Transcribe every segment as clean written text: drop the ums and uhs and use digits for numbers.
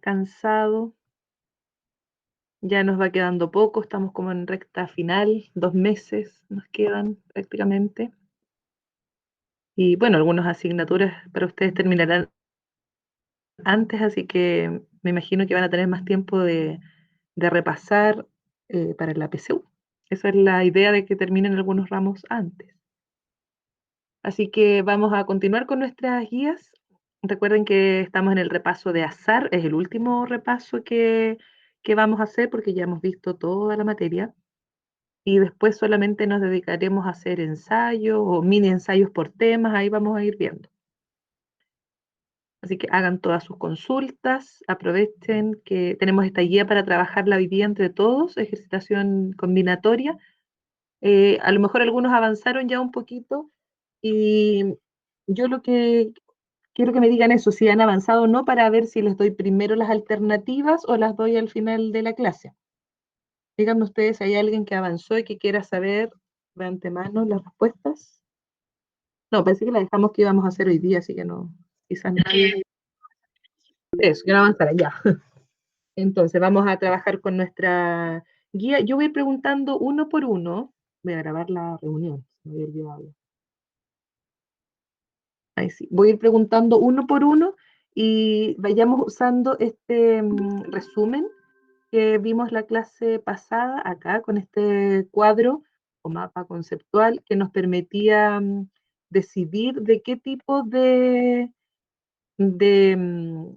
cansado. Ya nos va quedando poco, estamos como en recta final, 2 meses nos quedan prácticamente. Y bueno, algunas asignaturas para ustedes terminarán antes, así que me imagino que van a tener más tiempo de repasar para la PSU. Esa es la idea de que terminen algunos ramos antes. Así que vamos a continuar con nuestras guías. Recuerden que estamos en el repaso de azar, es el último repaso que vamos a hacer porque ya hemos visto toda la materia. Y después solamente nos dedicaremos a hacer ensayos o mini ensayos por temas, ahí vamos a ir viendo. Así que hagan todas sus consultas, aprovechen que tenemos esta guía para trabajar la vida entre todos, ejercitación combinatoria. A lo mejor algunos avanzaron ya un poquito y yo lo que quiero que me digan eso, si han avanzado o no, para ver si les doy primero las alternativas o las doy al final de la clase. Díganme ustedes si hay alguien que avanzó y que quiera saber de antemano las respuestas. No, pensé que la dejamos que íbamos a hacer hoy día, así que no, quizás nadie. Eso, que no avanzara ya. Entonces, vamos a trabajar con nuestra guía. Yo voy a ir preguntando uno por uno. Voy a grabar la reunión, me había olvidado. Ahí sí. Voy a ir preguntando uno por uno y vayamos usando este resumen que vimos la clase pasada acá con este cuadro o mapa conceptual que nos permitía decidir de qué tipo de, mm,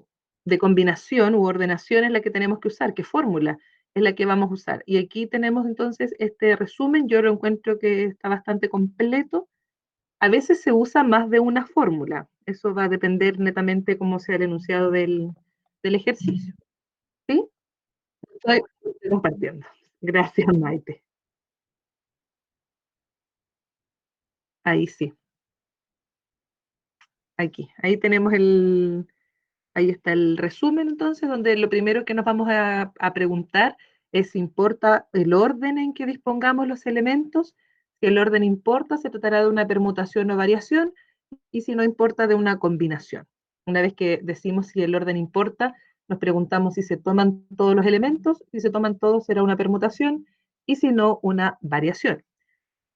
de combinación u ordenación es la que tenemos que usar, qué fórmula es la que vamos a usar. Y aquí tenemos entonces este resumen, yo lo encuentro que está bastante completo. A veces se usa más de una fórmula, eso va a depender netamente cómo sea el enunciado del ejercicio. ¿Sí? Estoy compartiendo. Gracias, Maite. Ahí sí, aquí. Ahí tenemos ahí está el resumen entonces, donde lo primero que nos vamos a preguntar es si importa el orden en que dispongamos los elementos. Si el orden importa, se tratará de una permutación o variación, y si no importa, de una combinación. Una vez que decimos si el orden importa, nos preguntamos si se toman todos los elementos, si se toman todos será una permutación, y si no, una variación.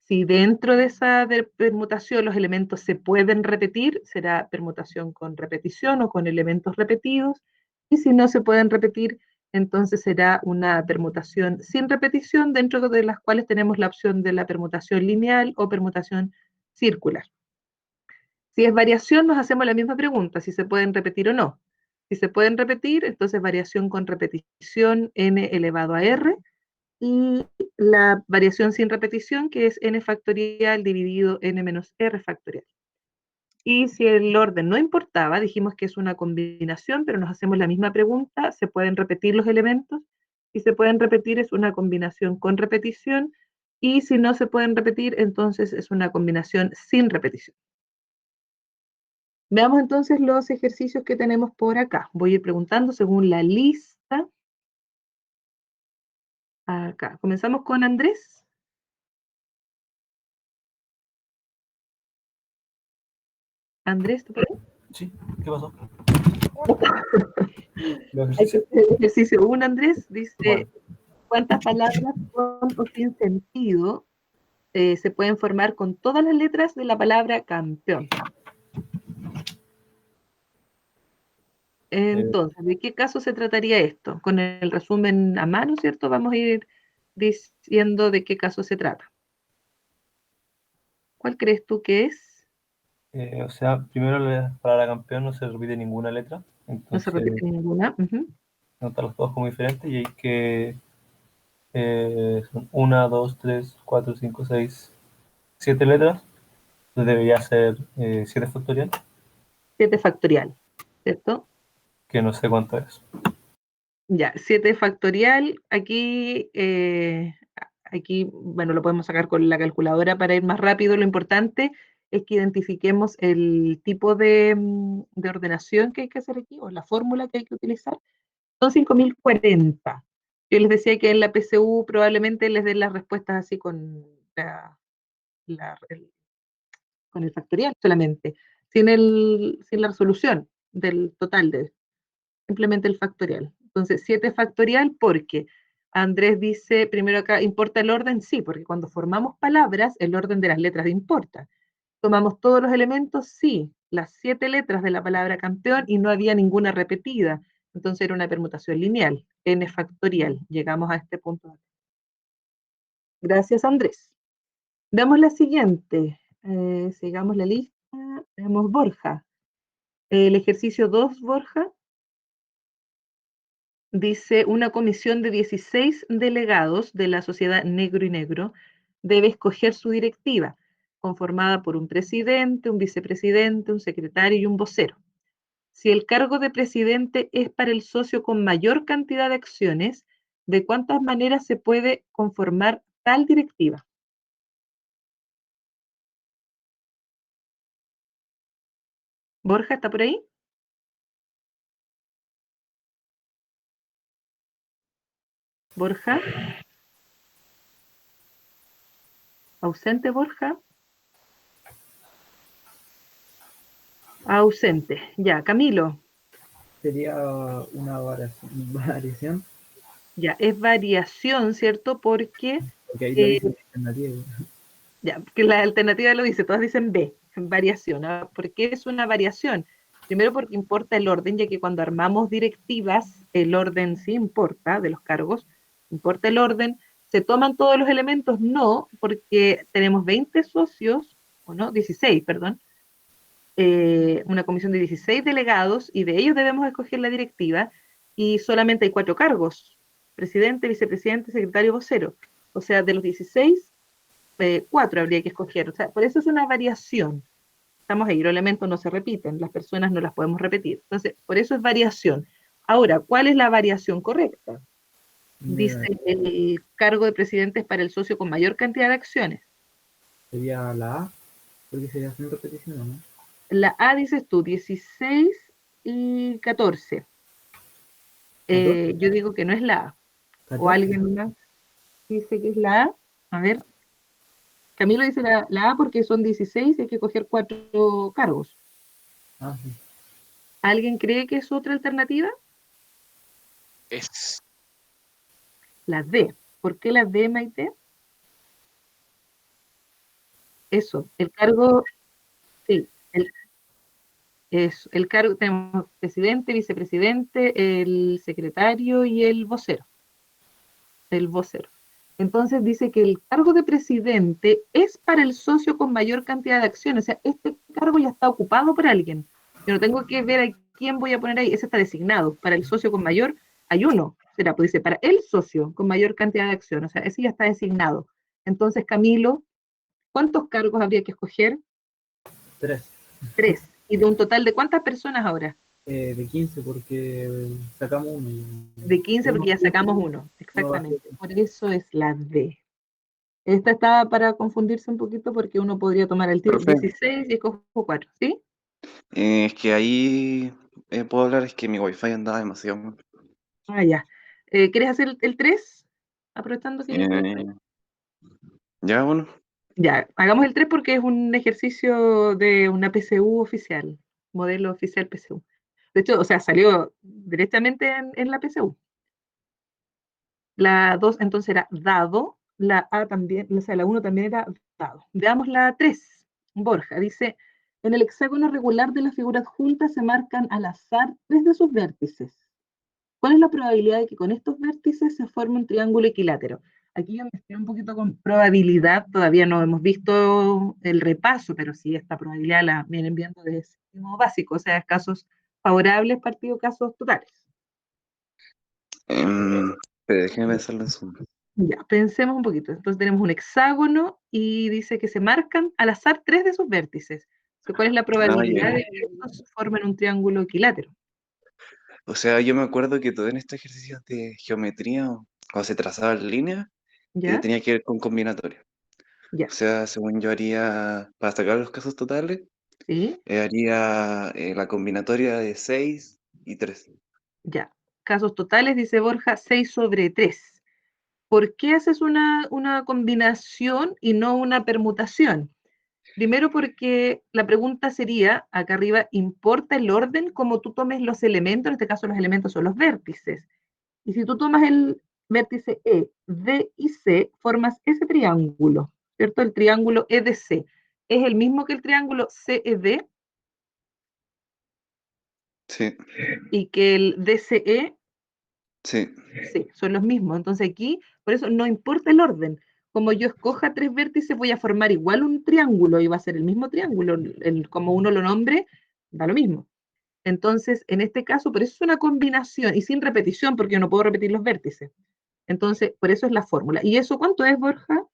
Si dentro de esa permutación los elementos se pueden repetir, será permutación con repetición o con elementos repetidos. Y si no se pueden repetir, entonces será una permutación sin repetición, dentro de las cuales tenemos la opción de la permutación lineal o permutación circular. Si es variación, nos hacemos la misma pregunta, si se pueden repetir o no. Si se pueden repetir, entonces variación con repetición n elevado a r, y la variación sin repetición, que es n factorial dividido n menos r factorial. Y si el orden no importaba, dijimos que es una combinación, pero nos hacemos la misma pregunta, ¿se pueden repetir los elementos? Si se pueden repetir, es una combinación con repetición, y si no se pueden repetir, entonces es una combinación sin repetición. Veamos entonces los ejercicios que tenemos por acá. Voy a ir preguntando según la lista. Acá, comenzamos con Andrés. Andrés, ¿tú puedes? Sí, ¿qué pasó? Ejercicio 1, Andrés, dice, Bueno, ¿cuántas palabras con o sin sentido se pueden formar con todas las letras de la palabra campeón? eh, Entonces, ¿de qué caso se trataría esto? Con el resumen a mano, ¿cierto? Vamos a ir diciendo de qué caso se trata. ¿Cuál crees tú que es? o sea, primero la palabra campeón no se repite ninguna letra, No se entonces repite ninguna. Ujú. notarlos todos como diferentes y hay que son 1, 2, 3, 4, 5, 6, 7 letras, entonces debería ser 7 factorial, 7 factorial, ¿cierto? que no sé cuánto es. Ya, 7 factorial, aquí, bueno, lo podemos sacar con la calculadora para ir más rápido. Lo importante es que identifiquemos el tipo de ordenación que hay que hacer aquí, o la fórmula que hay que utilizar. Son 5040. Yo les decía que en la PSU probablemente les den las respuestas así con con el factorial solamente, sin la resolución del total de. simplemente el factorial. Entonces, 7 factorial porque Andrés dice, primero acá, ¿importa el orden? Sí, porque cuando formamos palabras, el orden de las letras importa. Tomamos todos los elementos, sí, las 7 letras de la palabra campeón y no había ninguna repetida. Entonces era una permutación lineal, n factorial. Llegamos a este punto. Gracias, Andrés. Veamos la siguiente. Sigamos la lista. Tenemos Borja. El ejercicio 2, Borja, dice una comisión de 16 delegados de la sociedad Negro y Negro debe escoger su directiva, conformada por un presidente, un vicepresidente, un secretario y un vocero. Si el cargo de presidente es para el socio con mayor cantidad de acciones, ¿de cuántas maneras se puede conformar tal directiva? Borja, ¿está por ahí? Borja, ausente Borja, ausente. Ya, Camilo, Sería una variación, ya, es variación, ¿cierto? Porque porque ahí lo eh, dice en alternativa. ya, que la alternativa lo dice, todas dicen B, variación. ¿Ah? ¿Por qué es una variación? Primero porque importa el orden, ya que cuando armamos directivas, el orden sí importa de los cargos, importa el orden. ¿Se toman todos los elementos? No, porque tenemos 20 socios, o no, 16, perdón, una comisión de 16 delegados y de ellos debemos escoger la directiva y solamente hay 4 cargos, presidente, vicepresidente, secretario, vocero. O sea, de los 16 4 habría que escoger. O sea, por eso es una variación. Estamos ahí, los elementos no se repiten, las personas no las podemos repetir. Entonces, por eso es variación. Ahora, ¿cuál es la variación correcta? Dice, Me- el cargo de presidente es para el socio con mayor cantidad de acciones. Sería la A, porque sería sin repetición, ¿no? La A dices tú, 16 y 14. 14, Yo digo que no es la A. O 14. alguien más dice que es la A. A ver, Camilo dice la A porque son 16 y hay que coger 4 cargos. Ah, sí. ¿Alguien cree que es otra alternativa? Es, La D. ¿Por qué la D, Maite? Eso, el cargo, sí, el cargo, tenemos presidente, vicepresidente, el secretario y el vocero. El vocero. Entonces dice que el cargo de presidente es para el socio con mayor cantidad de acciones. O sea, este cargo ya está ocupado por alguien. Yo no tengo que ver a quién voy a poner ahí. Ese está designado. Para el socio con mayor hay uno. Será, pues dice, para el socio con mayor cantidad de acciones. O sea, ese ya está designado. Entonces, Camilo, ¿cuántos cargos habría que escoger? 3. 3. ¿Y de un total de cuántas personas ahora? De 15 porque sacamos uno. De 15 Uno, porque ya sacamos uno. uno va a ser. Exactamente. Por eso es la D. Esta estaba para confundirse un poquito porque uno podría tomar el tiro profe, 16 y escojo 4, ¿sí? es que ahí puedo hablar, es que mi wifi andaba demasiado mal. Ah, ya. ¿Quieres hacer el 3? Aprovechando que yo estoy. Eh, ya, bueno, Ya, hagamos el 3 porque es un ejercicio de una PSU oficial, modelo oficial PSU. De hecho, o sea, salió directamente en la PSU. La 2 entonces era dado, la A también, o sea, la uno también era dado. Veamos la 3. Borja dice, en el hexágono regular de la figura adjunta se marcan al azar 3 de sus vértices. ¿Cuál es la probabilidad de que con estos vértices se forme un triángulo equilátero? Aquí yo me estoy un poquito con probabilidad, todavía no hemos visto el repaso, pero sí, esta probabilidad la vienen viendo desde séptimo básico, o sea, casos favorables partido casos totales. em, pero déjeme pensarlo en Zoom. Ya, pensemos un poquito. Entonces tenemos un hexágono y dice que se marcan al azar 3 de sus vértices. Entonces, ¿cuál es la Ah, probabilidad ya. de que estos formen un triángulo equilátero? O sea, yo me acuerdo que todo en estos ejercicios de geometría, cuando se trazaban líneas, ¿Ya? tenía que ver con combinatoria. Ya. O sea, según yo haría, para sacar los casos totales, ¿Sí? haría la combinatoria de 6 y 3. Ya. Casos totales, dice Borja, 6 sobre 3. ¿Por qué haces una combinación y no una permutación? Primero porque la pregunta sería, acá arriba, ¿importa el orden como tú tomes los elementos? En este caso los elementos son los vértices. Y si tú tomas el vértice E, D y C, formas ese triángulo, ¿cierto? El triángulo EDC. ¿Es el mismo que el triángulo CED Sí, y que el DCE? sí. Sí, son los mismos. Entonces aquí, por eso no importa el orden. Como yo escoja tres vértices, voy a formar igual un triángulo y va a ser el mismo triángulo. Como uno lo nombre, da lo mismo. Entonces, en este caso, por eso es una combinación y sin repetición, porque yo no puedo repetir los vértices. Entonces, por eso es la fórmula. ¿Y eso cuánto es, Borja?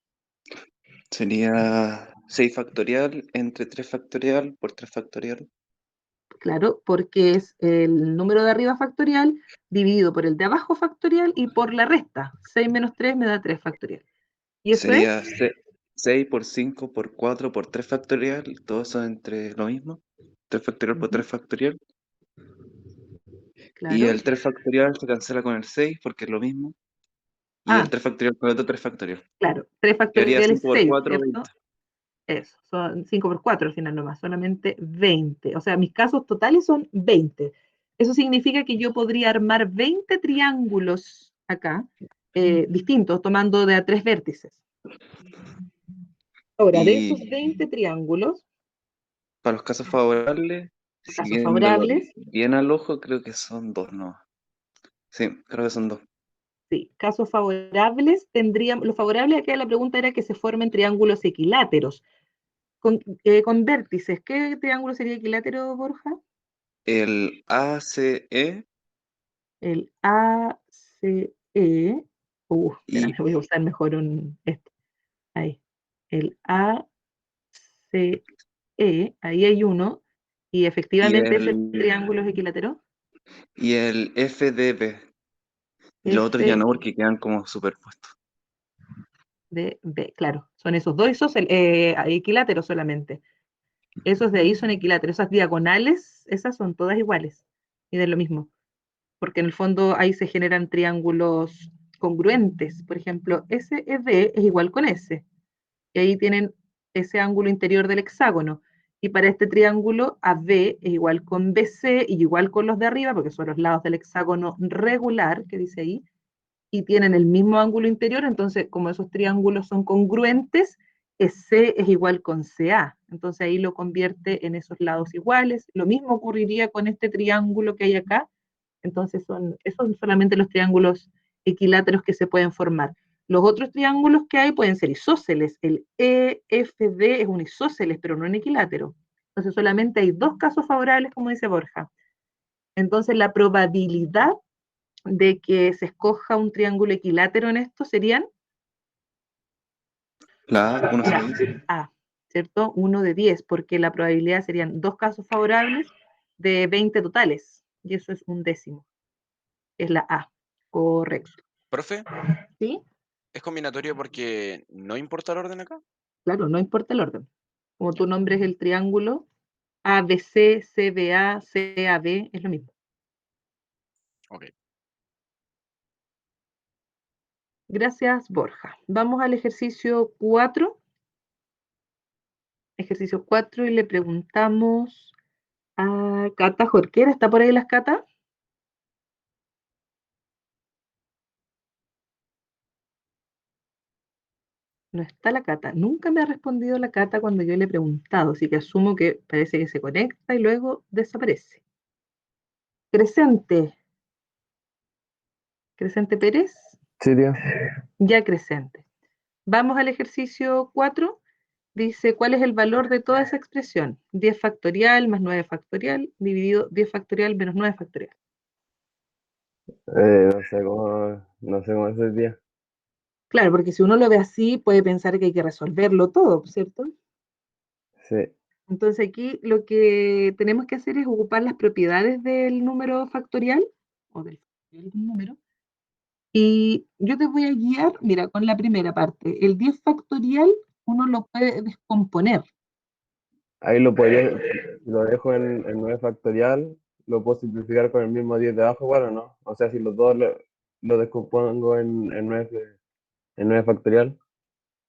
Sería 6 factorial entre 3 factorial por 3 factorial. Claro, porque es el número de arriba factorial dividido por el de abajo factorial y por la resta. 6 menos 3 me da 3 factorial. ¿Y eso es? Sería 6 por 5 por 4 por 3 factorial. Todo eso entre lo mismo. 3 factorial por Ujú, 3 factorial. Y claro. el 3 factorial se cancela con el 6 porque es lo mismo. Y el Ah, 3 factorial con el otro 3 factorial. claro. 3 Quedaría factorial es 5 por 6, 4, 20. ¿cierto? Eso, son 5 por 4 al final nomás, solamente 20. O sea, mis casos totales son 20. Eso significa que yo podría armar 20 triángulos acá, distintos, tomando de a tres vértices. Ahora, de Y esos 20 triángulos, para los casos favorables, casos siguiéndolo favorables, bien al ojo, creo que son 2, ¿no? Sí, creo que son 2. sí, casos favorables tendríamos, lo favorable acá la pregunta era que se formen triángulos equiláteros, con vértices. ¿Qué triángulo sería equilátero, Borja? El ACE El ACE, y, espérame, voy a usar mejor este, ahí, el ACE, ahí hay uno, y y efectivamente ese el, triángulo es equilátero. y el FDB. Y los otros ya F no, porque quedan como superpuestos. de B, claro, son esos dos equiláteros solamente. Esos de ahí son equiláteros, esas diagonales, esas son todas iguales y de lo mismo, porque en el fondo ahí se generan triángulos congruentes. Por ejemplo, SED es igual con S, y ahí tienen ese ángulo interior del hexágono. Y para este triángulo, AB es igual con BC y igual con los de arriba, porque son los lados del hexágono regular, que dice ahí, y tienen el mismo ángulo interior, entonces como esos triángulos son congruentes, C es igual con CA, entonces ahí lo convierte en esos lados iguales. Lo mismo ocurriría con este triángulo que hay acá, entonces esos son solamente los triángulos equiláteros que se pueden formar. Los otros triángulos que hay pueden ser isósceles, el EFD es un isósceles, pero no un equilátero. Entonces solamente hay dos casos favorables, como dice Borja. Entonces la probabilidad de que se escoja un triángulo equilátero en esto serían La A, 1 la sobre 10. A, ¿cierto? 1 de 10, porque la probabilidad serían dos casos favorables de 20 totales, y eso es un décimo, es la A, correcto. Profe, ¿Sí? ¿es combinatorio porque no importa el orden acá? Claro, no importa el orden. Como Ya, tu nombre es el triángulo, ABC, CBA, CAB, es lo mismo. ok. Gracias, Borja. Vamos al ejercicio 4. Ejercicio 4 y le preguntamos a Cata Jorquera. ¿Está por ahí las Cata? No está la Cata. Nunca me ha respondido la Cata cuando yo le he preguntado, así que asumo que parece que se conecta y luego desaparece. Crescente. Crescente Pérez. Sí, tío. Ya Crescente. Vamos al ejercicio 4. Dice, ¿cuál es el valor de toda esa expresión? 10 factorial más 9 factorial dividido 10 factorial menos 9 factorial. No sé cómo es el día. Claro, porque si uno lo ve así, puede pensar que hay que resolverlo todo, ¿cierto? Sí. Entonces aquí lo que tenemos que hacer es ocupar las propiedades del número factorial o del factorial de un número. Y yo te voy a guiar, mira, con la primera parte. El 10 factorial uno lo puede descomponer. Ahí si lo dejo en 9 factorial, lo puedo simplificar con el mismo 10 de abajo, igual o no. O sea, si los dos lo descompongo en 9 factorial.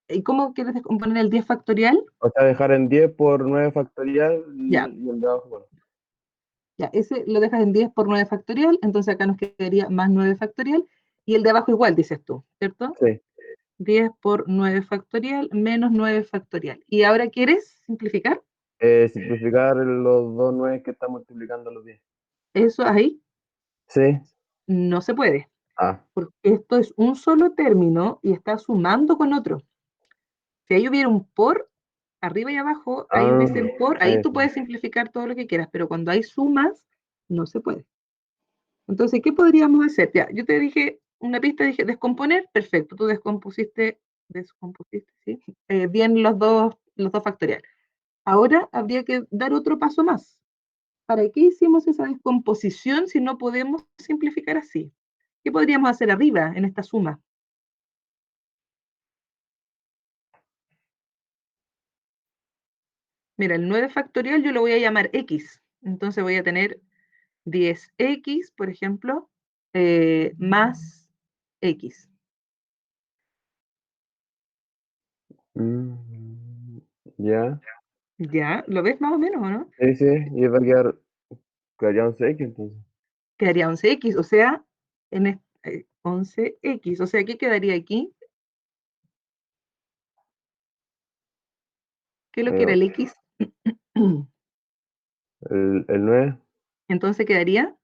¿Y cómo quieres descomponer el 10 factorial? O sea, dejar en 10 por 9 factorial Ya. y el de abajo, bueno. Ya, ese lo dejas en 10 por 9 factorial, entonces acá nos quedaría más 9 factorial, y el de abajo igual, dices tú, ¿cierto? Sí. 10 por 9 factorial menos 9 factorial. ¿Y ahora quieres simplificar? Simplificar los dos 9 que están multiplicando los 10. Eso ahí Sí. no se puede, Ah. porque esto es un solo término y está sumando con otro. Si ahí hubiera un por, arriba y abajo, ahí hubiese el por, ahí tú sí. puedes simplificar todo lo que quieras, pero cuando hay sumas, no se puede. Entonces, ¿qué podríamos hacer? Ya, yo te dije una pista, dije descomponer, perfecto, tú descompusiste, ¿sí? Bien los dos factoriales. Ahora habría que dar otro paso más. ¿Para qué hicimos esa descomposición si no podemos simplificar así? ¿Qué podríamos hacer arriba en esta suma? Mira, el 9 factorial yo lo voy a llamar x. Entonces voy a tener 10x, por ejemplo, más x. Ya. ¿Ya? ¿Lo ves más o menos o no? Sí, sí. Y va a quedaría 11x entonces. Quedaría 11x, o sea, 11x, o sea, ¿qué quedaría aquí? ¿Qué es lo que era el x? El 9, Entonces quedaría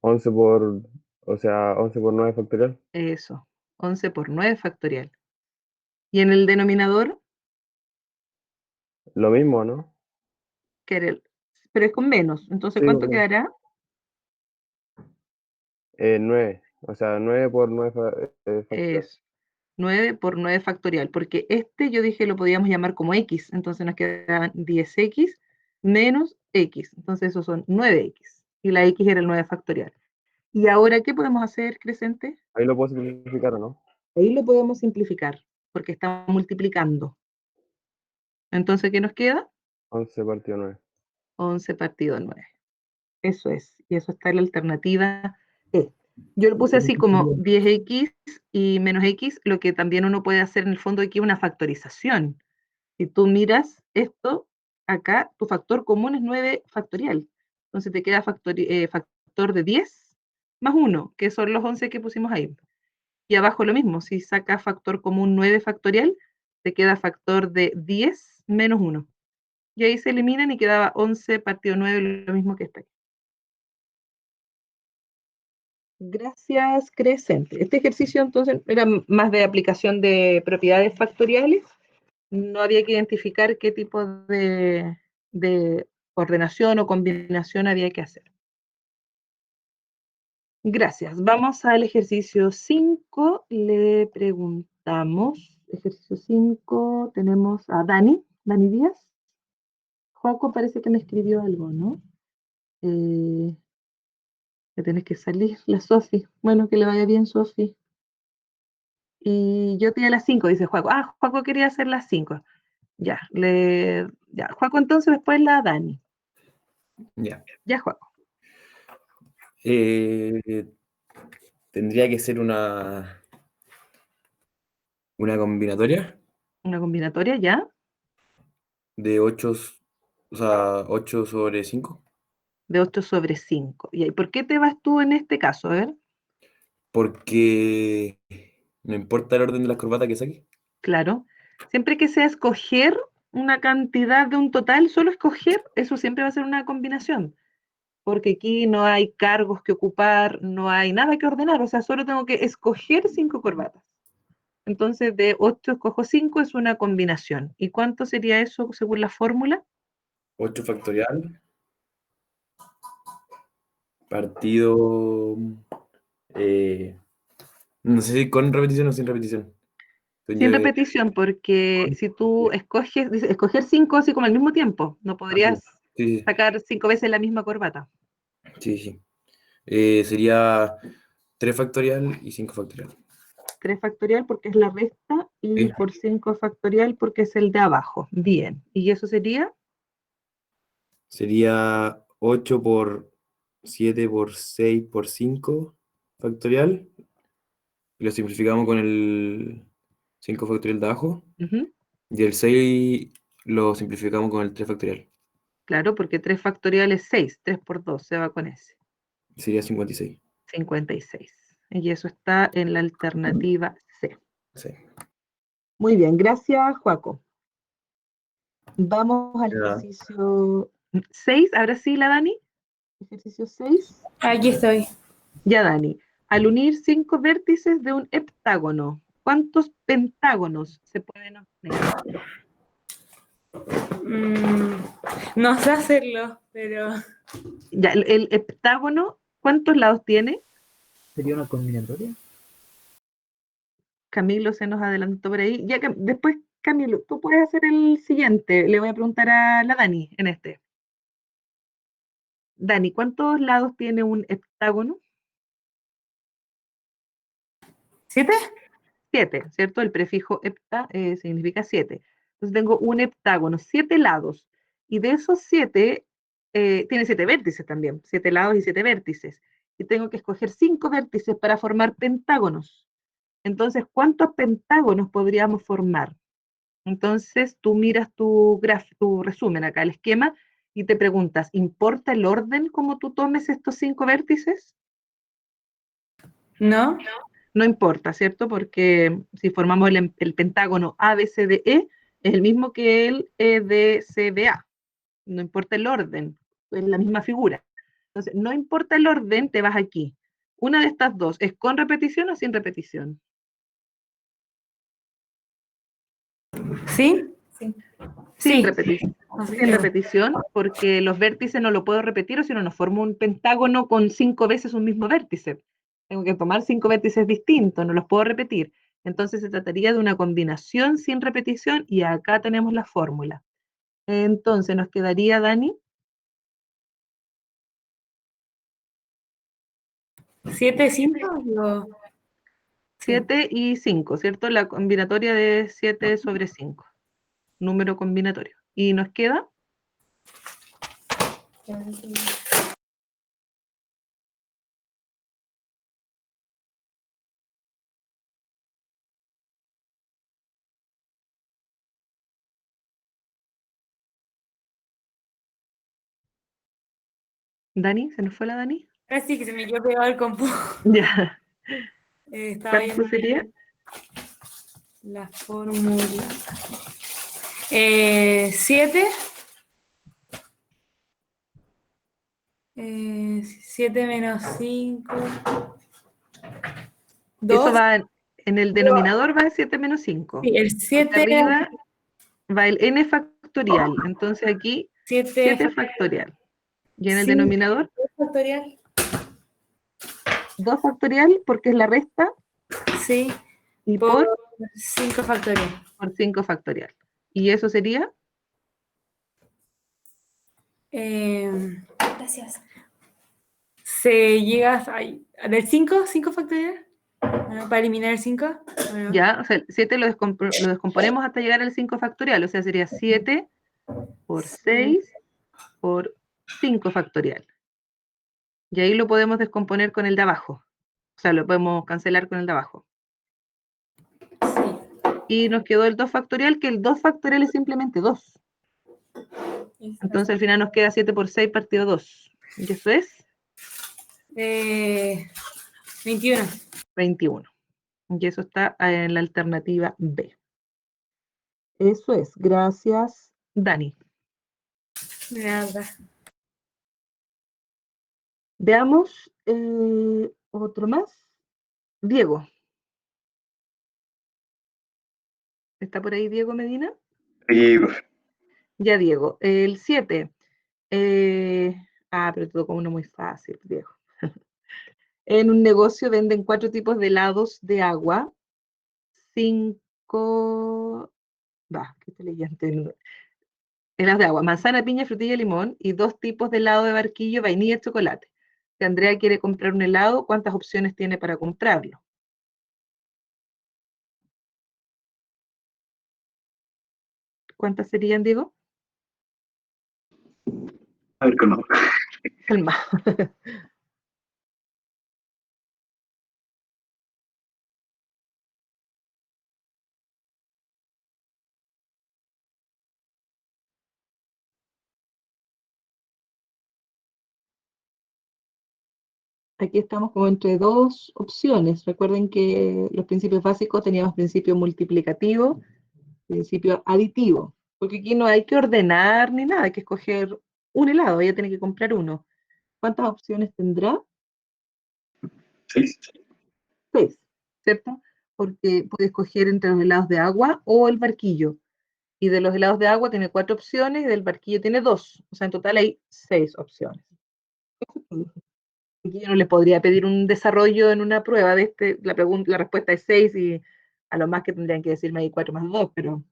11 por, o sea, 11 por 9 factorial. eso, 11 por 9 factorial. Y en el denominador, Lo mismo, ¿no? que era pero es con menos. Entonces, Sí, ¿cuánto ok. quedará? 9. O sea, 9 por 9 factorial. Es 9 por 9 factorial, porque este yo dije lo podíamos llamar como x, entonces nos quedan 10x menos x, entonces esos son 9x, y la x era el 9 factorial. ¿Y ahora qué podemos hacer, Crescente? Ahí lo puedo simplificar, ¿o no? Ahí lo podemos simplificar, porque está multiplicando. Entonces, ¿qué nos queda? 11 partido 9. 11 partido 9. Eso es, y eso está en la alternativa E. Yo lo puse así como 10x y menos x, lo que también uno puede hacer en el fondo aquí una factorización. Si tú miras esto, acá tu factor común es 9 factorial. Entonces te queda factor de 10 más 1, que son los 11 que pusimos ahí. Y abajo lo mismo, si sacas factor común 9 factorial, te queda factor de 10 menos 1. Y ahí se eliminan y quedaba 11 partido 9, lo mismo que está aquí. Gracias, Crescente. Este ejercicio entonces era más de aplicación de propiedades factoriales. No había que identificar qué tipo de ordenación o combinación había que hacer. Gracias. Vamos al ejercicio 5. Le preguntamos, ejercicio 5, tenemos a Dani Díaz. Joaco parece que me escribió algo, ¿no? Que tenés que salir, la Sofi. Bueno, que le vaya bien, Sofi. Y yo tenía las 5, dice Joaco. Ah, Joaco quería hacer las 5. Ya, ya. Joaco entonces después la Dani. Ya. Ya, Joaco. Tendría que ser una combinatoria Una combinatoria, ¿ya? de 8, o sea, 8 sobre 5, De 8 sobre 5. ¿Y por qué te vas tú en este caso? A ver, porque no importa el orden de las corbatas que saque. claro. Siempre que sea escoger una cantidad de un total, solo escoger, eso siempre va a ser una combinación. Porque aquí no hay cargos que ocupar, no hay nada que ordenar, o sea, solo tengo que escoger 5 corbatas. Entonces, de 8 escojo 5 es una combinación. ¿Y cuánto sería eso según la fórmula? 8 factorial, partido, eh, no sé si con repetición o sin repetición. Sin repetición, porque si tú escoges, dice, escoger 5 así como al mismo tiempo, no podrías Sí, sacar 5 veces la misma corbata. sí, sí. Sería 3 factorial y 5 factorial. 3 factorial porque es la resta y Sí. por 5 factorial porque es el de abajo. Bien. ¿Y eso sería? Sería 8 por 7 por 6 por 5 factorial. Y lo simplificamos con el 5 factorial de abajo. Ujú. Y el 6 lo simplificamos con el 3 factorial. Claro, porque 3 factorial es 6, 3 por 2 se va con ese. Sería 56. 56. Y eso está en la alternativa C. Sí. Muy bien, gracias, Joaco. Vamos al Ya. ejercicio 6. Ahora sí, la Dani. Ejercicio 6. Aquí estoy. Ya, Dani. Al unir 5 vértices de un heptágono, ¿cuántos pentágonos se pueden obtener? No sé hacerlo, pero Ya, el heptágono, ¿cuántos lados tiene? ¿Sería una combinatoria? Camilo se nos adelantó por ahí. Ya, después, Camilo, tú puedes hacer el siguiente. Le voy a preguntar a la Dani en este. Dani, ¿cuántos lados tiene un heptágono? 7. 7, ¿cierto? El prefijo hepta significa 7. Entonces tengo un heptágono, 7 lados. Y de esos 7, tiene 7 vértices también, 7 lados y 7 vértices. Y tengo que escoger 5 vértices para formar pentágonos. Entonces, ¿cuántos pentágonos podríamos formar? Entonces, tú miras tu resumen acá, el esquema, y te preguntas, ¿importa el orden como tú tomes estos 5 vértices? ¿No? No importa, ¿cierto? Porque si formamos el pentágono ABCDE, es el mismo que el EDCBA. No importa el orden, es la misma figura. Entonces, no importa el orden, te vas aquí. Una de estas dos, ¿es con repetición o sin repetición? ¿Sí? Sin Sí. repetición. Así Sin que- repetición, porque los vértices no lo puedo repetir o si no, no formo un pentágono con 5 veces un mismo vértice. Tengo que tomar 5 vértices distintos, no los puedo repetir. Entonces se trataría de una combinación sin repetición y acá tenemos la fórmula. Entonces nos quedaría, Dani, 7, 5. 7 y 5, ¿cierto? La combinatoria de 7 sobre 5, número combinatorio. Y nos queda Dani, ¿se nos fue la Dani? Así que se me quedó pegado el compu. Ya, Estaba ¿cuánto viendo sería? la fórmula. 7. 7 menos 5. Eso 2. va en el denominador, va el 7 menos 5. Sí, el Porque 7. arriba va el n factorial. Entonces aquí 7 7 factorial. Y en el 5 denominador factorial. 2 factorial porque es la resta Sí. y Por por 5 factorial. 5 factorial. Y eso sería Gracias. Se llega del 5, 5 factorial. Bueno, para eliminar el 5. Bueno, ya, o sea, el 7 lo descomponemos hasta llegar al 5 factorial. O sea, sería 7 por 6 por 5 factorial. Y ahí lo podemos descomponer con el de abajo. O sea, lo podemos cancelar con el de abajo. Y nos quedó el 2 factorial, que el 2 factorial es simplemente 2. Entonces al final nos queda 7 por 6 partido 2. Y eso es 21. 21. Y eso está en la alternativa B. Eso es. Gracias, Dani. Nada. Veamos otro más. Diego. ¿Está por ahí Diego Medina? Aquí, profe. Ya, Diego. El 7. Pero te tocó uno muy fácil, Diego. En un negocio venden 4 tipos de helados de agua. 5. ¿Qué estoy leyendo? Helados de agua, manzana, piña, frutilla, limón y 2 tipos de helado de barquillo, vainilla y chocolate. Si Andrea quiere comprar un helado, ¿cuántas opciones tiene para comprarlo? ¿Cuántas serían, Diego? A ver, con Calma. aquí estamos como entre dos opciones. Recuerden que los principios básicos teníamos principio multiplicativo, principio aditivo, porque aquí no hay que ordenar ni nada, hay que escoger un helado, ella tiene que comprar uno. ¿Cuántas opciones tendrá? 6. 6, ¿cierto? Porque puede escoger entre los helados de agua o el barquillo. Y de los helados de agua tiene 4 opciones y del barquillo tiene 2. O sea, en total hay 6 opciones. Aquí yo no le podría pedir un desarrollo en una prueba de la respuesta es 6 y a lo más que tendrían que decirme ahí 4 más 2, pero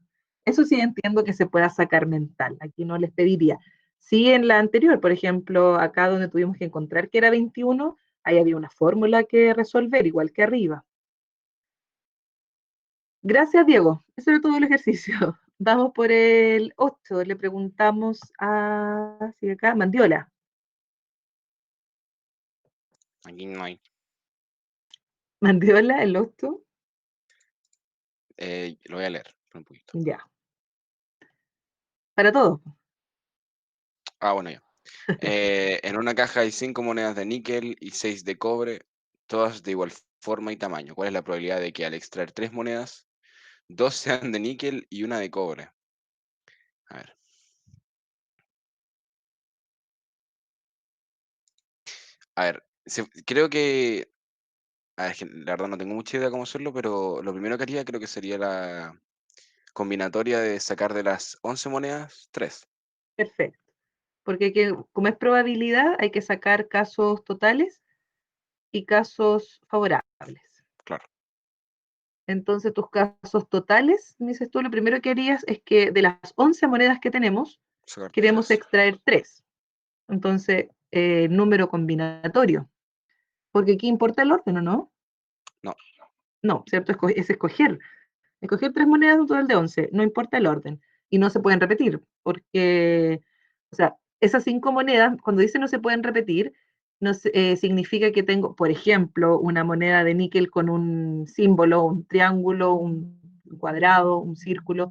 eso sí entiendo que se pueda sacar mental. Aquí no les pediría. Sí, en la anterior, por ejemplo, acá donde tuvimos que encontrar que era 21, ahí había una fórmula que resolver, igual que arriba. Gracias, Diego. Eso era todo el ejercicio. Vamos por el 8. Le preguntamos a, sí, acá, Mandiola. Aquí no hay. Mandiola, el 8. Lo voy a leer un poquito. Ya. Para todos. Ah, bueno, ya. En una caja hay 5 monedas de níquel y 6 de cobre, todas de igual forma y tamaño. ¿Cuál es la probabilidad de que al extraer 3 monedas, 2 sean de níquel y una de cobre? A ver. A ver, creo que. A ver, es que la verdad no tengo mucha idea cómo hacerlo, pero lo primero que haría creo que sería la combinatoria de sacar de las 11 monedas 3. Perfecto. Porque como es probabilidad, hay que sacar casos totales y casos favorables. Claro. Entonces, tus casos totales, me dices tú, lo primero que harías es que de las 11 monedas que tenemos, Sacar queremos 3. extraer 3. Entonces, número combinatorio. Porque aquí importa el orden, ¿o no? No. No, ¿cierto? Es escoger. Escoger 3 monedas de un total de 11, no importa el orden. Y no se pueden repetir, porque, o sea, esas 5 monedas, cuando dice no se pueden repetir, no significa que tengo, por ejemplo, una moneda de níquel con un símbolo, un triángulo, un cuadrado, un círculo.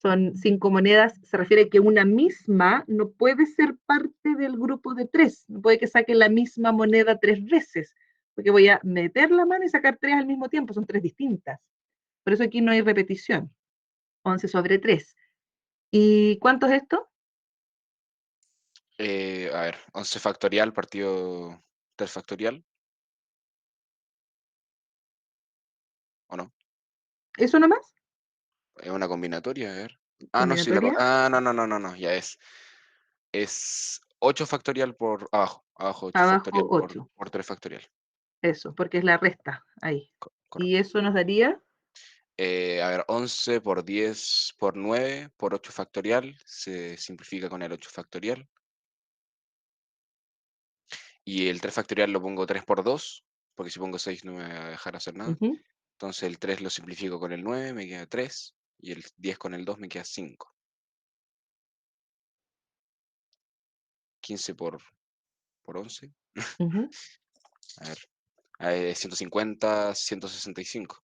Son 5 monedas, se refiere que una misma no puede ser parte del grupo de 3. No puede que saque la misma moneda 3 veces, porque voy a meter la mano y sacar 3 al mismo tiempo, son 3 distintas. Por eso aquí no hay repetición. 11 sobre 3. ¿Y cuánto es esto? A ver, 11 factorial partido 3 factorial. ¿O no? ¿Eso nomás? Es una combinatoria, a ver. Ah, no, sí, ¿Combinatoria? no, ya es. Es 8 factorial por abajo. Abajo 8 Abajo factorial 8. por 3 factorial. Eso, porque es la resta ahí. Y Correcto. eso nos daría A ver, 11 por 10 por 9 por 8 factorial. Se simplifica con el 8 factorial. Y el 3 factorial lo pongo 3 por 2, porque si pongo 6 no me va a dejar hacer nada. Entonces el 3 lo simplifico con el 9, me queda 3. Y el 10 con el 2 me queda 5. 15 por 11. A ver, 150, 165.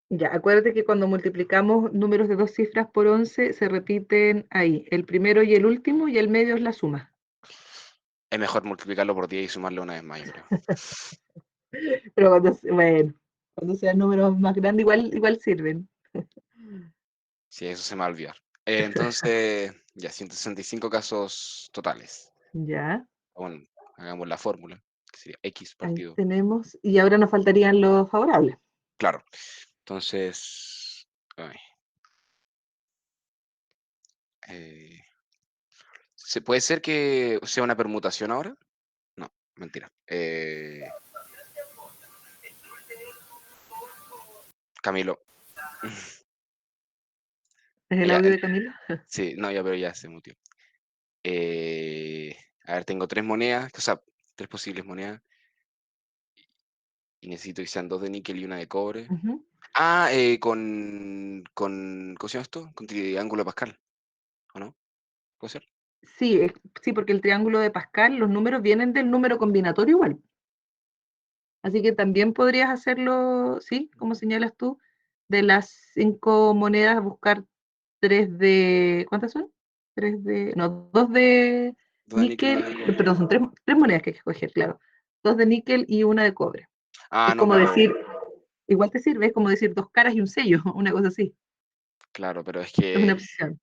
Ya, acuérdate que cuando multiplicamos números de 2 cifras por 11 se repiten ahí, el primero y el último, y el medio es la suma. Es mejor multiplicarlo por 10 y sumarlo una vez más, yo creo. Pero cuando sean números más grandes igual sirven. Sí, eso se me va a olvidar. Entonces, ya, 165 casos totales. Ya, Bueno, hagamos la fórmula, que sería X ahí partido. tenemos, y ahora nos faltarían los favorables. Claro. Entonces, ay, ¿se puede ser que sea una permutación ahora? No, mentira. Camilo. ¿Es el Ya, audio de Camilo? sí, no, ya, pero ya se mutió. A ver, tengo 3 monedas, o sea, 3 posibles monedas. Y necesito que sean 2 de níquel y una de cobre. Ujú. Ah, ¿cómo se llama esto? Con triángulo de Pascal, ¿o no? ¿Puede ser? Sí, sí, porque el triángulo de Pascal, los números vienen del número combinatorio igual. Así que también podrías hacerlo, sí, como señalas tú, de las 5 monedas, buscar 3 de, ¿cuántas son? 3 de, no, 2 de 2 de níquel y una níquel, de cobre. perdón, son 3 monedas que hay que escoger, claro. 2 de níquel y una de cobre. Ah, Es no, como pero decir, igual te sirve, es como decir 2 caras y un sello, una cosa así. claro, pero es Es una que opción.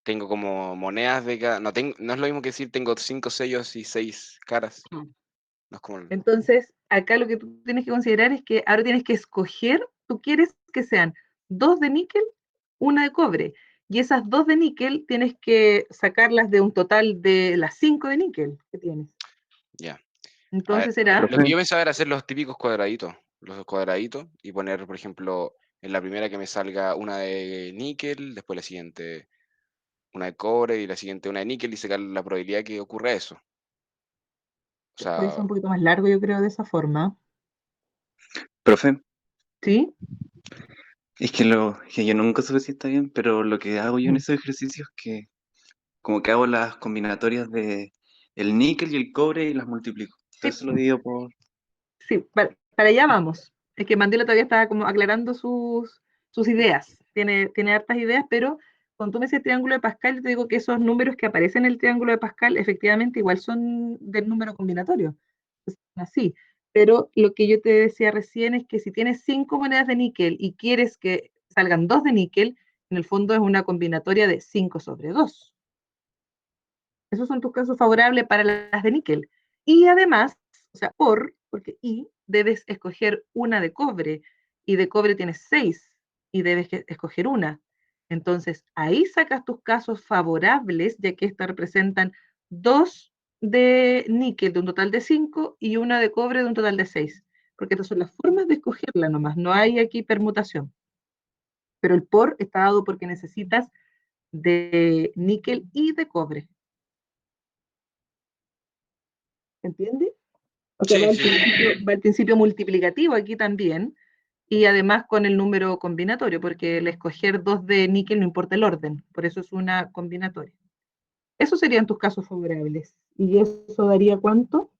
tengo como monedas de cada. No es lo mismo que decir tengo 5 sellos y 6 caras. Mm. No es como. Entonces, acá lo que tú tienes que considerar es que ahora tienes que escoger, tú quieres que sean 2 de níquel, una de cobre. Y esas 2 de níquel tienes que sacarlas de un total de las 5 de níquel que tienes. Ya. A ver, Entonces será, lo que Profe, yo pensaba era hacer los típicos cuadraditos. Los cuadraditos y poner, por ejemplo, en la primera que me salga una de níquel, después la siguiente una de cobre y la siguiente una de níquel y sacar la probabilidad que ocurra eso. O puede ser sea, un poquito más largo, yo creo, de esa forma. profe, ¿Sí? es que yo nunca supe si está bien, pero lo que hago yo en Mm. esos ejercicios es que como que hago las combinatorias de el níquel y el cobre y las multiplico. Sí, Entonces lo divido por... sí, para allá vamos. Es que Mandela todavía estaba como aclarando sus ideas. Tiene hartas ideas, pero cuando tú me dices triángulo de Pascal, yo te digo que esos números que aparecen en el triángulo de Pascal efectivamente igual son del número combinatorio. Es así. Pero lo que yo te decía recién es que si tienes 5 monedas de níquel y quieres que salgan 2 de níquel, en el fondo es una combinatoria de 5 sobre 2. Esos son tus casos favorables para las de níquel. Y además, o sea, porque debes escoger una de cobre, y de cobre tienes 6, y debes escoger una. Entonces, ahí sacas tus casos favorables, ya que estas representan 2 de níquel de un total de 5 y una de cobre de un total de 6. Porque estas son las formas de escogerla nomás, no hay aquí permutación. Pero el por está dado porque necesitas de níquel y de cobre. ¿Entiendes? O sea, sí, sí. va el principio multiplicativo aquí también, y además con el número combinatorio, porque el escoger 2 de níquel no importa el orden, por eso es una combinatoria. Esos serían tus casos favorables. ¿Y eso daría cuánto?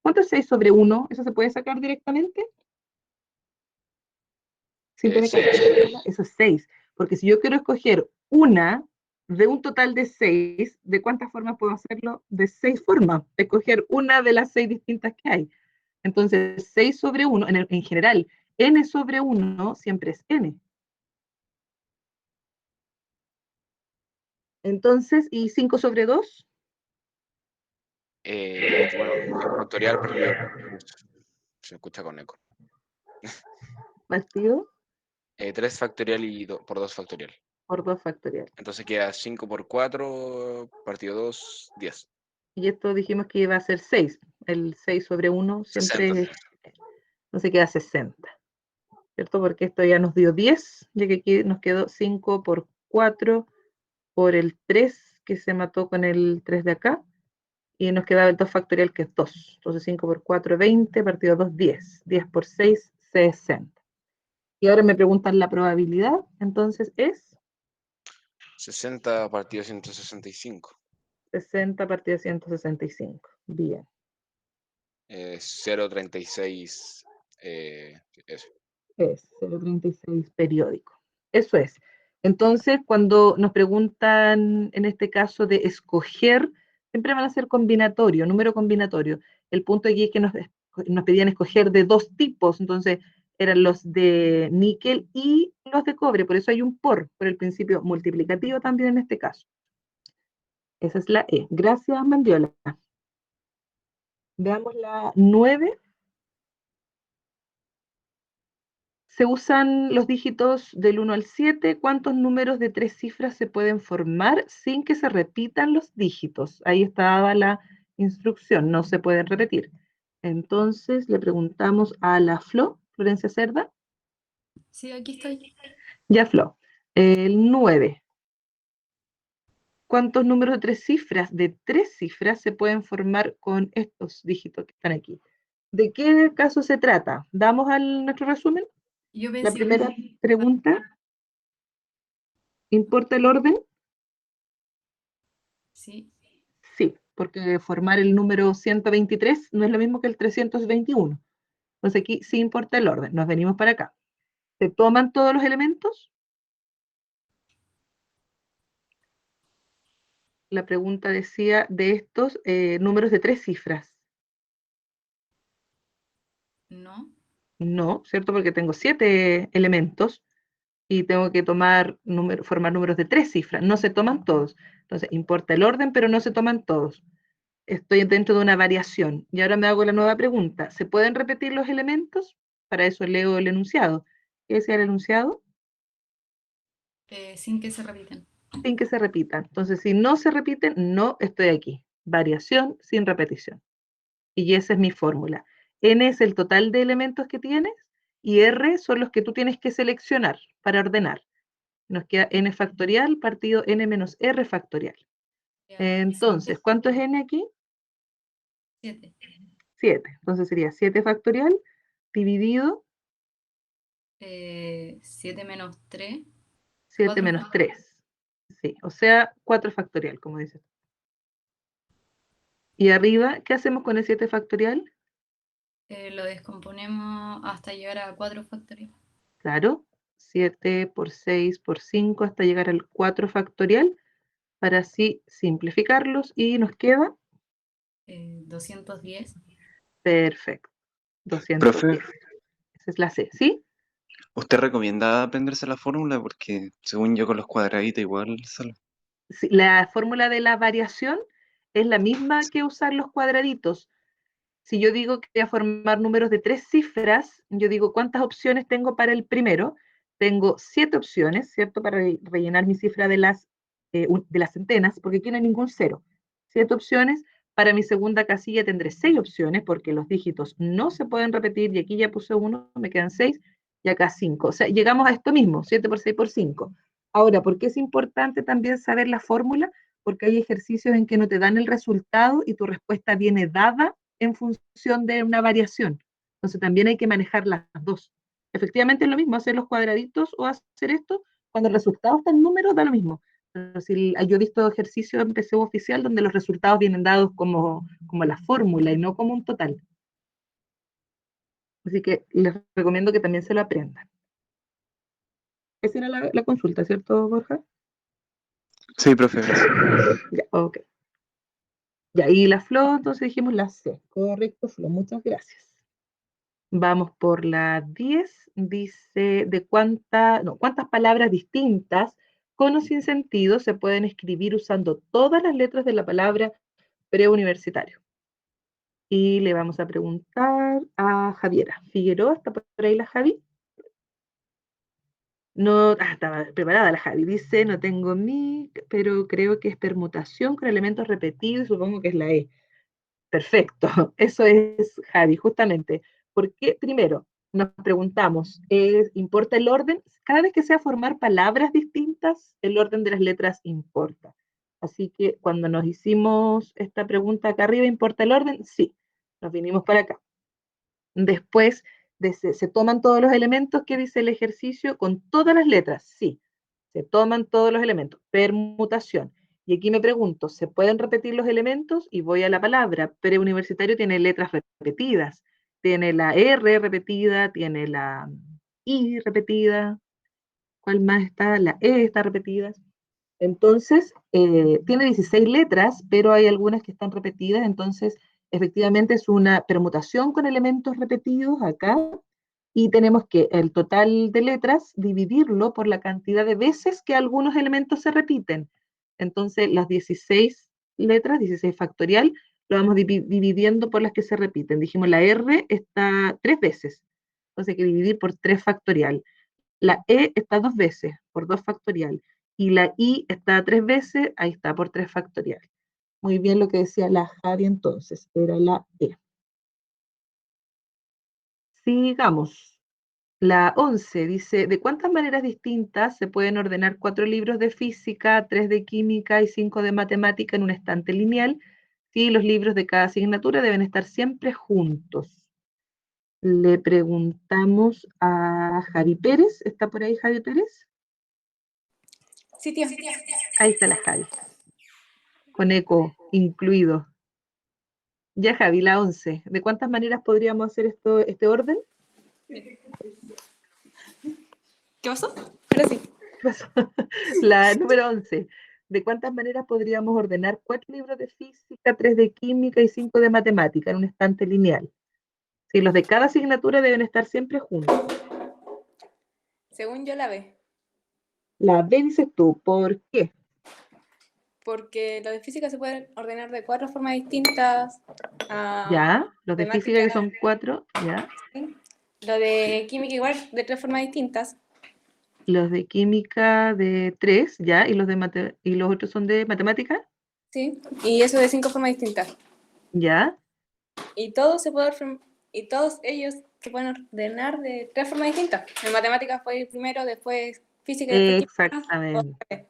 ¿Cuánto es 6 sobre 1? ¿Eso se puede sacar directamente? Sin tener que 6. hacerla. Eso es 6. Porque si yo quiero escoger una de un total de 6, ¿de cuántas formas puedo hacerlo? De 6 formas. Escoger una de las 6 distintas que hay. Entonces, 6 sobre 1, en general, n sobre 1 siempre es n. Entonces, ¿y 5 sobre 2? Bueno, es factorial, pero se escucha con eco. Partido 3 factorial y por 2 factorial. por 2 factorial. Entonces queda 5 por 4, partido 2, 10. Y esto dijimos que iba a ser 6. El 6 sobre 1 60. siempre no se queda 60. ¿Cierto? Porque esto ya nos dio 10, ya que aquí nos quedó 5 por 4 por el 3 que se mató con el 3 de acá, y nos quedaba el 2 factorial que es 2. Entonces 5 por 4, 20, partido 2, 10. 10 por 6, 60. Y ahora me preguntan la probabilidad, entonces es 60 partido 165. 60 partido 165. Bien, 0,36. Eso. es 0,36 periódico. Eso es. Entonces, cuando nos preguntan en este caso de escoger, siempre van a ser combinatorio, número combinatorio. El punto aquí es que nos pedían escoger de 2 tipos, entonces eran los de níquel y los de cobre, por eso hay un por el principio multiplicativo también en este caso. Esa es la E. Gracias, Mandiola. Veamos la 9. Se usan los dígitos del 1 al 7. ¿Cuántos números de 3 cifras se pueden formar sin que se repitan los dígitos? Ahí está dada la instrucción, no se pueden repetir. Entonces le preguntamos a la Florencia Cerda. Sí, aquí estoy. Ya, Flo. El 9. ¿Cuántos números de 3 cifras se pueden formar con estos dígitos que están aquí? ¿De qué caso se trata? ¿Damos nuestro resumen? Yo La pensé primera pregunta, ¿importa el orden? sí. Sí, porque formar el número 123 no es lo mismo que el 321. Entonces aquí sí importa el orden. Nos venimos para acá. ¿Se toman todos los elementos? La pregunta decía de estos números de 3 cifras. No. No, ¿cierto? Porque tengo 7 elementos y tengo que formar números de 3 cifras. No se toman todos. Entonces, importa el orden, pero no se toman todos. Estoy dentro de una variación. Y ahora me hago la nueva pregunta. ¿Se pueden repetir los elementos? Para eso leo el enunciado. ¿Qué decía el enunciado? Sin que se repitan. Sin que se repitan. Entonces, si no se repiten, no estoy aquí. Variación sin repetición. Y esa es mi fórmula. N es el total de elementos que tienes y R son los que tú tienes que seleccionar para ordenar. Nos queda N factorial partido N menos R factorial. Entonces, ¿cuánto es N aquí? 7. 7. Entonces sería 7 factorial dividido 7 menos 3. 7 4 menos 3. Sí, o sea, 4 factorial, como dices. Y arriba, ¿qué hacemos con el 7 factorial? Lo descomponemos hasta llegar a 4 factorial. Claro, 7 por 6 por 5 hasta llegar al 4 factorial, para así simplificarlos y nos queda 210. perfecto, Profe, 210. Esa es la C, ¿sí? ¿usted recomienda aprenderse la fórmula? Porque según yo con los cuadraditos igual sale. Sí, la fórmula de la variación es la misma que usar los cuadraditos. Si yo digo que voy a formar números de 3 cifras, yo digo cuántas opciones tengo para el primero. Tengo 7 opciones, ¿cierto? Para rellenar mi cifra de las centenas, porque aquí no hay ningún cero. 7 opciones. Para mi segunda casilla tendré 6 opciones, porque los dígitos no se pueden repetir, y aquí ya puse 1, me quedan 6, y acá 5. O sea, llegamos a esto mismo, 7 por 6 por 5. Ahora, ¿por qué es importante también saber la fórmula? Porque hay ejercicios en que no te dan el resultado y tu respuesta viene dada en función de una variación. Entonces también hay que manejar las dos. Efectivamente es lo mismo hacer los cuadraditos o hacer esto, cuando el resultado está en números da lo mismo. Pero si yo he visto ejercicios en PSU oficial donde los resultados vienen dados como la fórmula y no como un total. Así que les recomiendo que también se lo aprendan. Esa era la consulta, ¿cierto, Borja? Sí, profe, gracias. Ya, ok. Ya, y la Flo, entonces dijimos la C. Correcto, Flo, muchas gracias. Vamos por la 10, dice cuántas palabras distintas con o sin sentido se pueden escribir usando todas las letras de la palabra preuniversitario. Y le vamos a preguntar a Javiera Figueroa, ¿está por ahí la Javi? No, estaba preparada la Javi, dice, no tengo pero creo que es permutación con elementos repetidos, supongo que es la E. Perfecto, eso es Javi, justamente. Porque, primero, nos preguntamos, ¿importa el orden? Cada vez que sea formar palabras distintas, el orden de las letras importa. Así que cuando nos hicimos esta pregunta acá arriba, ¿importa el orden? Sí, nos vinimos para acá. Después, ¿se toman todos los elementos que dice el ejercicio con todas las letras? Sí, se toman todos los elementos. Permutación. Y aquí me pregunto, ¿se pueden repetir los elementos? Y voy a la palabra. Preuniversitario tiene letras repetidas. Tiene la R repetida, tiene la I repetida. ¿Cuál más está? La E está repetida. Entonces, tiene 16 letras, pero hay algunas que están repetidas. Entonces, efectivamente es una permutación con elementos repetidos acá. Y tenemos que el total de letras dividirlo por la cantidad de veces que algunos elementos se repiten. Entonces, las 16 letras, 16 factorial, lo vamos dividiendo por las que se repiten. Dijimos, la R está 3 veces, entonces hay que dividir por 3 factorial. La E está 2 veces, por 2 factorial. Y la I está 3 veces, ahí está, por 3 factorial. Muy bien lo que decía la Javi entonces, era la E. Sigamos. La 11 dice, ¿de cuántas maneras distintas se pueden ordenar 4 libros de física, 3 de química y 5 de matemática en un estante lineal? Si los libros de cada asignatura deben estar siempre juntos. Le preguntamos a Javi Pérez, ¿está por ahí Javi Pérez? Sí, tía. Ahí está la Javi, con eco incluido. Ya Javi, la 11, ¿de cuántas maneras podríamos hacer este orden? ¿Qué pasó? Ahora sí. La número 11. ¿De cuántas maneras podríamos ordenar 4 libros de física, 3 de química y 5 de matemática en un estante lineal? Sí, los de cada asignatura deben estar siempre juntos. Según yo la B, La B dices tú, ¿por qué? porque los de física se pueden ordenar de 4 formas distintas. Ya, los de física que matemática, son 4, ya. ¿sí? Lo de química igual, de 3 formas distintas. Los de química de 3, ya, y y los otros son de matemática, ¿Sí? Y eso de 5 formas distintas. ya. Y y todos ellos se pueden ordenar de 3 formas distintas. En matemáticas fue primero, después física y después química. Exactamente.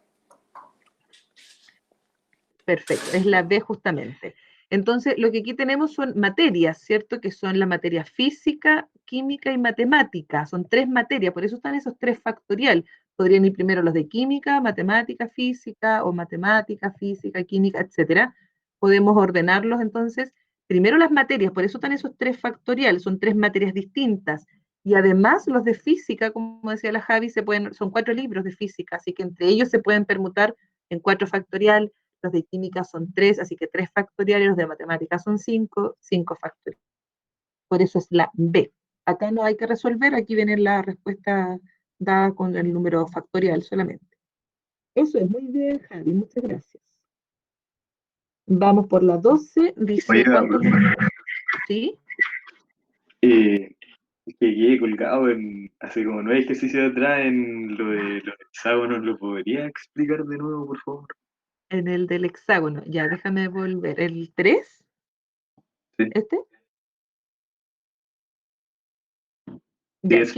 Perfecto, es la B justamente. Entonces, lo que aquí tenemos son materias, ¿cierto? Que son la materia física, química y matemática. Son 3 materias, por eso están esos 3 factorial. Podrían ir primero los de química, matemática, física, o matemática, física, química, etcétera. Podemos ordenarlos entonces. Primero las materias, por eso están esos 3 factorial, son 3 materias distintas. Y además los de física, como decía la Javi, son 4 libros de física, así que entre ellos se pueden permutar en 4 factorial. Los de química son 3, así que 3 factoriales, los de matemáticas son 5, 5 factoriales. Por eso es la B. Acá no hay que resolver, aquí viene la respuesta dada con el número factorial solamente. Eso es muy bien, Javi, muchas gracias. Vamos por la 12, dice, Oye, ¿cuántos? ¿Sí? que quedé colgado hace como 9 ejercicios atrás en lo de los hexágonos. ¿Lo podría explicar de nuevo, por favor? En el del hexágono, ya, déjame volver. ¿El 3? Sí. ¿Este? Sí, Ya, eso.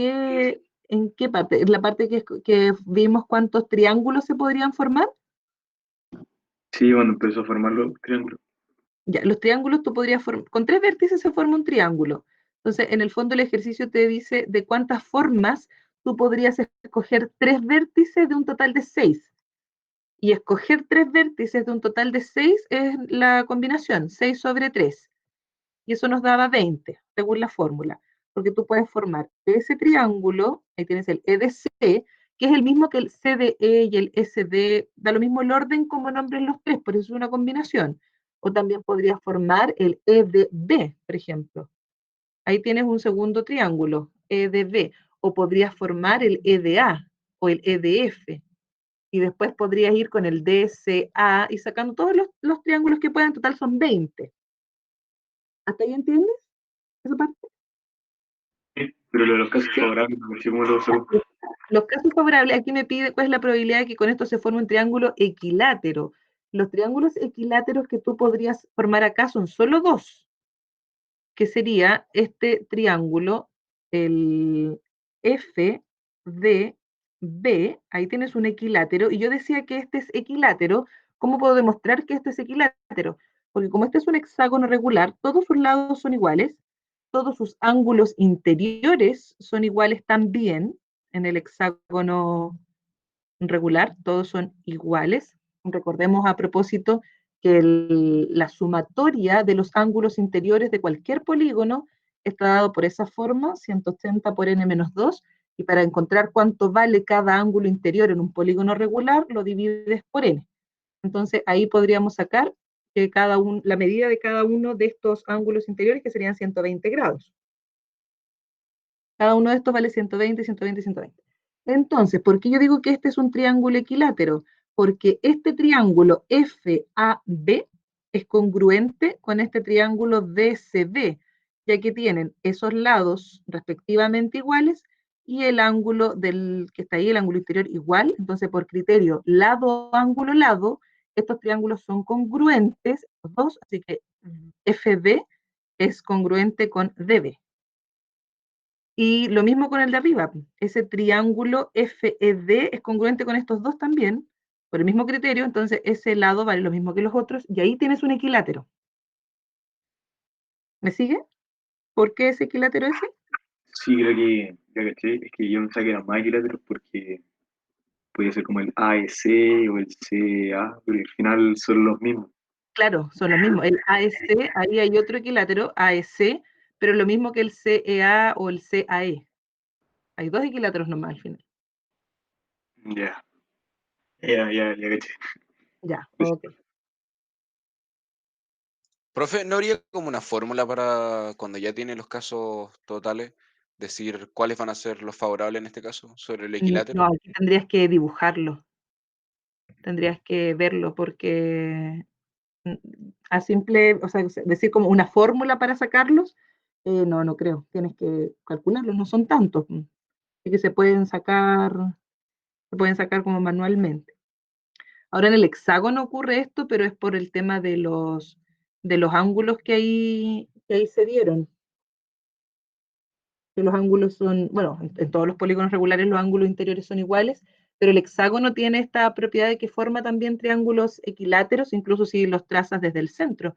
¿en qué parte? ¿En la parte que vimos cuántos triángulos se podrían formar? Sí, cuando empezó a formar los triángulos. Ya, los triángulos tú podrías formar, con 3 vértices se forma un triángulo. Entonces, en el fondo el ejercicio te dice de cuántas formas tú podrías escoger 3 vértices de un total de 6. Y escoger 3 vértices de un total de 6 es la combinación, 6 sobre 3. Y eso nos daba 20, según la fórmula. Porque tú puedes formar ese triángulo, ahí tienes el EDC, que es el mismo que el CDE y el SD, da lo mismo el orden como nombren los 3, por eso es una combinación. O también podrías formar el EDB, por ejemplo. Ahí tienes un segundo triángulo, EDB. O podrías formar el EDA o el EDF. Y después podrías ir con el DCA y sacando todos los triángulos que puedan, en total son 20. ¿Hasta ahí entiendes esa parte? Sí, pero lo de los casos favorables me pareció como lo segundo. Los casos favorables, aquí me pide cuál es la probabilidad de que con esto se forme un triángulo equilátero. Los triángulos equiláteros que tú podrías formar acá son solo 2, que sería este triángulo, el FDB, ahí tienes un equilátero, y yo decía que este es equilátero. ¿Cómo puedo demostrar que este es equilátero? Porque como este es un hexágono regular, todos sus lados son iguales, todos sus ángulos interiores son iguales también en el hexágono regular, todos son iguales. Recordemos a propósito que la sumatoria de los ángulos interiores de cualquier polígono está dado por esa forma, 180 por n menos 2, y para encontrar cuánto vale cada ángulo interior en un polígono regular, lo divides por n. Entonces ahí podríamos sacar que la medida de cada uno de estos ángulos interiores, que serían 120 grados. Cada uno de estos vale 120, 120, 120. Entonces, ¿por qué yo digo que este es un triángulo equilátero? Porque este triángulo FAB es congruente con este triángulo DCB, ya que tienen esos lados respectivamente iguales y el ángulo que está ahí, el ángulo interior igual. Entonces, por criterio lado, ángulo, lado, estos triángulos son congruentes, los dos, así que FB es congruente con DB. Y lo mismo con el de arriba, ese triángulo FED es congruente con estos dos también, por el mismo criterio, entonces ese lado vale lo mismo que los otros, y ahí tienes un equilátero. ¿Me sigue? ¿Por qué es equilátero ese? Sí, creo que ya caché. Es que yo pensaba que eran más equiláteros porque podía ser como el AEC o el CA, pero al final son los mismos. Claro, son los mismos. El AEC, ahí hay otro equilátero, AEC, pero lo mismo que el CEA o el CAE. Hay 2 equiláteros nomás al final. Ya, ya caché. Ya, ok. Profe, ¿no habría como una fórmula para cuando ya tiene los casos totales, decir cuáles van a ser los favorables en este caso sobre el equilátero? No, aquí tendrías que dibujarlo, tendrías que verlo, porque mm, a simple, o sea, decir como una fórmula para sacarlos, no creo, tienes que calcularlos, no son tantos, así que se pueden sacar como manualmente. Ahora en el hexágono ocurre esto, pero es por el tema de los ángulos que ahí se dieron. Que los ángulos son, bueno, en todos los polígonos regulares los ángulos interiores son iguales, pero el hexágono tiene esta propiedad de que forma también triángulos equiláteros, incluso si los trazas desde el centro.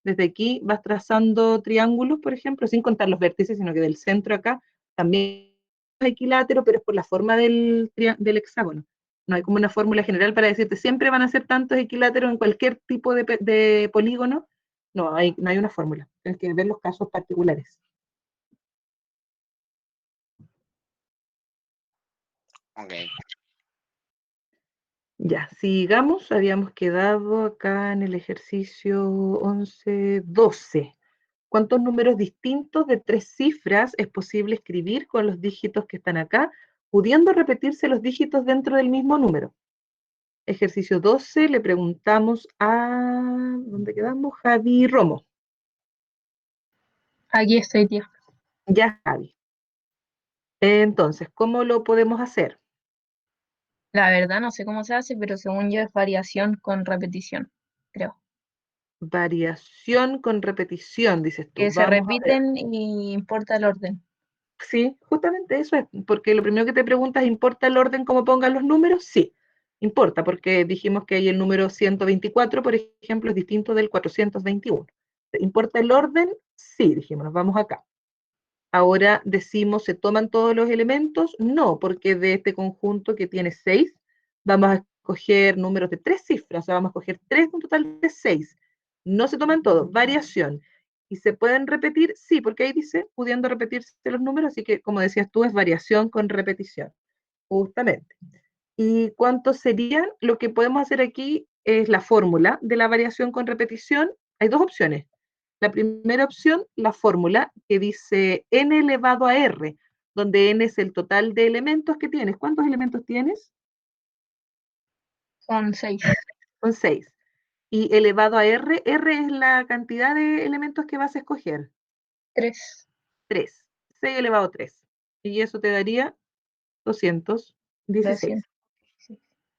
Desde aquí vas trazando triángulos, por ejemplo, sin contar los vértices, sino que del centro acá también es equilátero, pero es por la forma del hexágono. No hay como una fórmula general para decirte siempre van a ser tantos equiláteros en cualquier tipo de polígono. No hay una fórmula. Tienes que ver los casos particulares. Ok. Ya, sigamos, habíamos quedado acá en el ejercicio 11-12. ¿Cuántos números distintos de 3 cifras es posible escribir con los dígitos que están acá, pudiendo repetirse los dígitos dentro del mismo número? Ejercicio 12, le preguntamos a, ¿dónde quedamos? Javi Romo. Aquí estoy, tío. Ya, Javi. Entonces, ¿cómo lo podemos hacer? La verdad no sé cómo se hace, pero según yo es variación con repetición, creo. Variación con repetición, dices tú. Que se Vamos a ver. repiten y importa el orden. Sí, justamente eso es, porque lo primero que te preguntas, ¿importa el orden como pongan los números? Sí, importa, porque dijimos que ahí el número 124, por ejemplo, es distinto del 421. ¿Importa el orden? Sí, dijimos, nos vamos acá. Ahora decimos, ¿se toman todos los elementos? No, porque de este conjunto que tiene 6, vamos a escoger números de 3 cifras, o sea, vamos a escoger 3 de un total de 6. No se toman todos, variación. ¿Y se pueden repetir? Sí, porque ahí dice, pudiendo repetirse los números, así que como decías tú, es variación con repetición, justamente. ¿Y cuántos serían? Lo que podemos hacer aquí es la fórmula de la variación con repetición. Hay dos opciones. La primera opción, la fórmula que dice n elevado a r, donde n es el total de elementos que tienes. ¿Cuántos elementos tienes? Son 6. Son 6. Y elevado a r, r es la cantidad de elementos que vas a escoger. 3. 3. 6 elevado a 3. Y eso te daría 216. 200.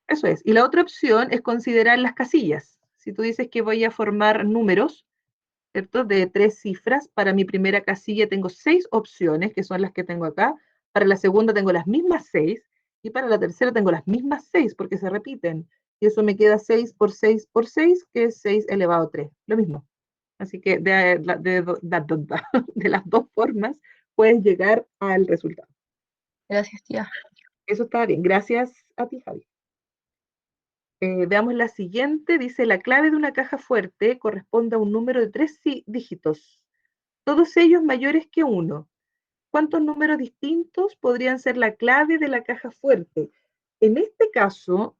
Eso es. Y la otra opción es considerar las casillas. Si tú dices que voy a formar números, ¿cierto? De 3 cifras, para mi primera casilla tengo 6 opciones, que son las que tengo acá. Para la segunda tengo las mismas 6. Y para la tercera tengo las mismas 6, porque se repiten. Y eso me queda 6 por 6 por 6, que es 6 elevado a 3. Lo mismo. Así que de las dos formas puedes llegar al resultado. Gracias, tía. Eso está bien. Gracias a ti, Javi. Veamos la siguiente. Dice, la clave de una caja fuerte corresponde a un número de 3 dígitos, todos ellos mayores que 1. ¿Cuántos números distintos podrían ser la clave de la caja fuerte? En este caso,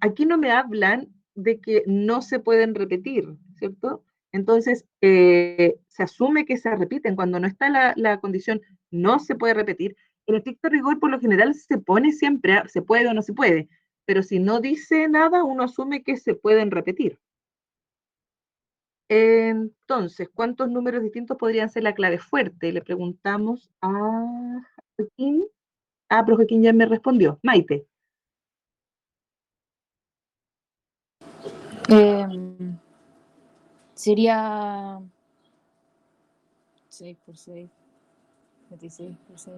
aquí no me hablan de que no se pueden repetir, ¿cierto? Entonces, se asume que se repiten. Cuando no está la condición no se puede repetir, en estricto rigor, por lo general, se pone siempre, se puede o no se puede, pero si no dice nada, uno asume que se pueden repetir. Entonces, ¿cuántos números distintos podrían ser la clave fuerte? Le preguntamos a Joaquín. Ah, pero Joaquín ya me respondió. Maite. Sería 6 por 6. 26 por 6.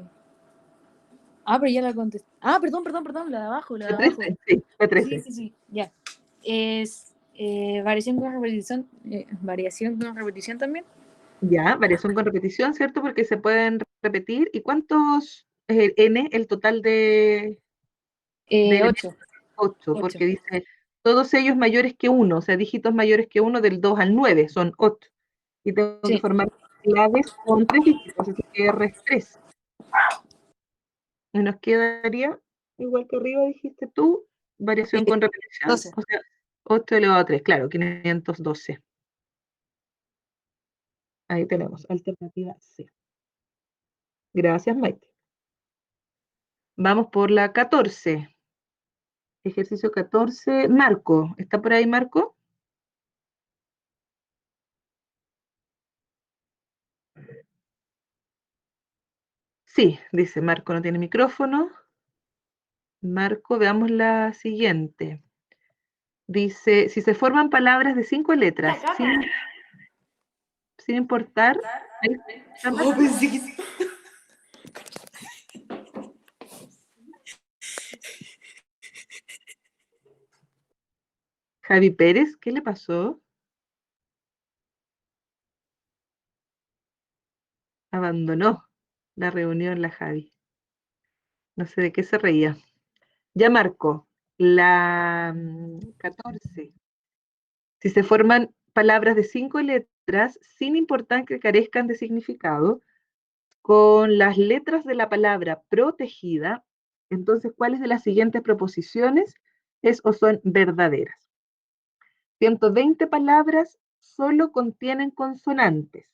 Ah, pero ya la contesté. Ah, perdón, la de abajo, la de Fue abajo. 13, sí, fue 13. Sí, ya. Es variación con repetición. Variación con repetición también. Ya, variación con repetición, ¿cierto? Porque se pueden repetir. ¿Y cuántos n, el total de elementos? 8. 8, porque dice todos ellos mayores que 1, o sea, dígitos mayores que 1 del 2 al 9, son 8. Y tengo que formar claves con 3 dígitos, así que R es 3. Y nos quedaría, igual que arriba dijiste tú, variación con repetición, 12. o sea, 8 elevado a 3, claro, 512. Ahí tenemos, alternativa C. Gracias, Maite. Vamos por la 14. Ejercicio 14. Marco, ¿está por ahí Marco? Sí, dice Marco, no tiene micrófono. Marco, veamos la siguiente. Dice, si se forman palabras de 5 letras, sin importar... Ahí está Marco. pensé que... Javi Pérez, ¿qué le pasó? Abandonó la reunión la Javi. No sé de qué se reía. Ya Marco, la 14. Si se forman palabras de 5 letras, sin importar que carezcan de significado, con las letras de la palabra protegida, entonces, ¿cuáles de las siguientes proposiciones es o son verdaderas? 120 palabras solo contienen consonantes.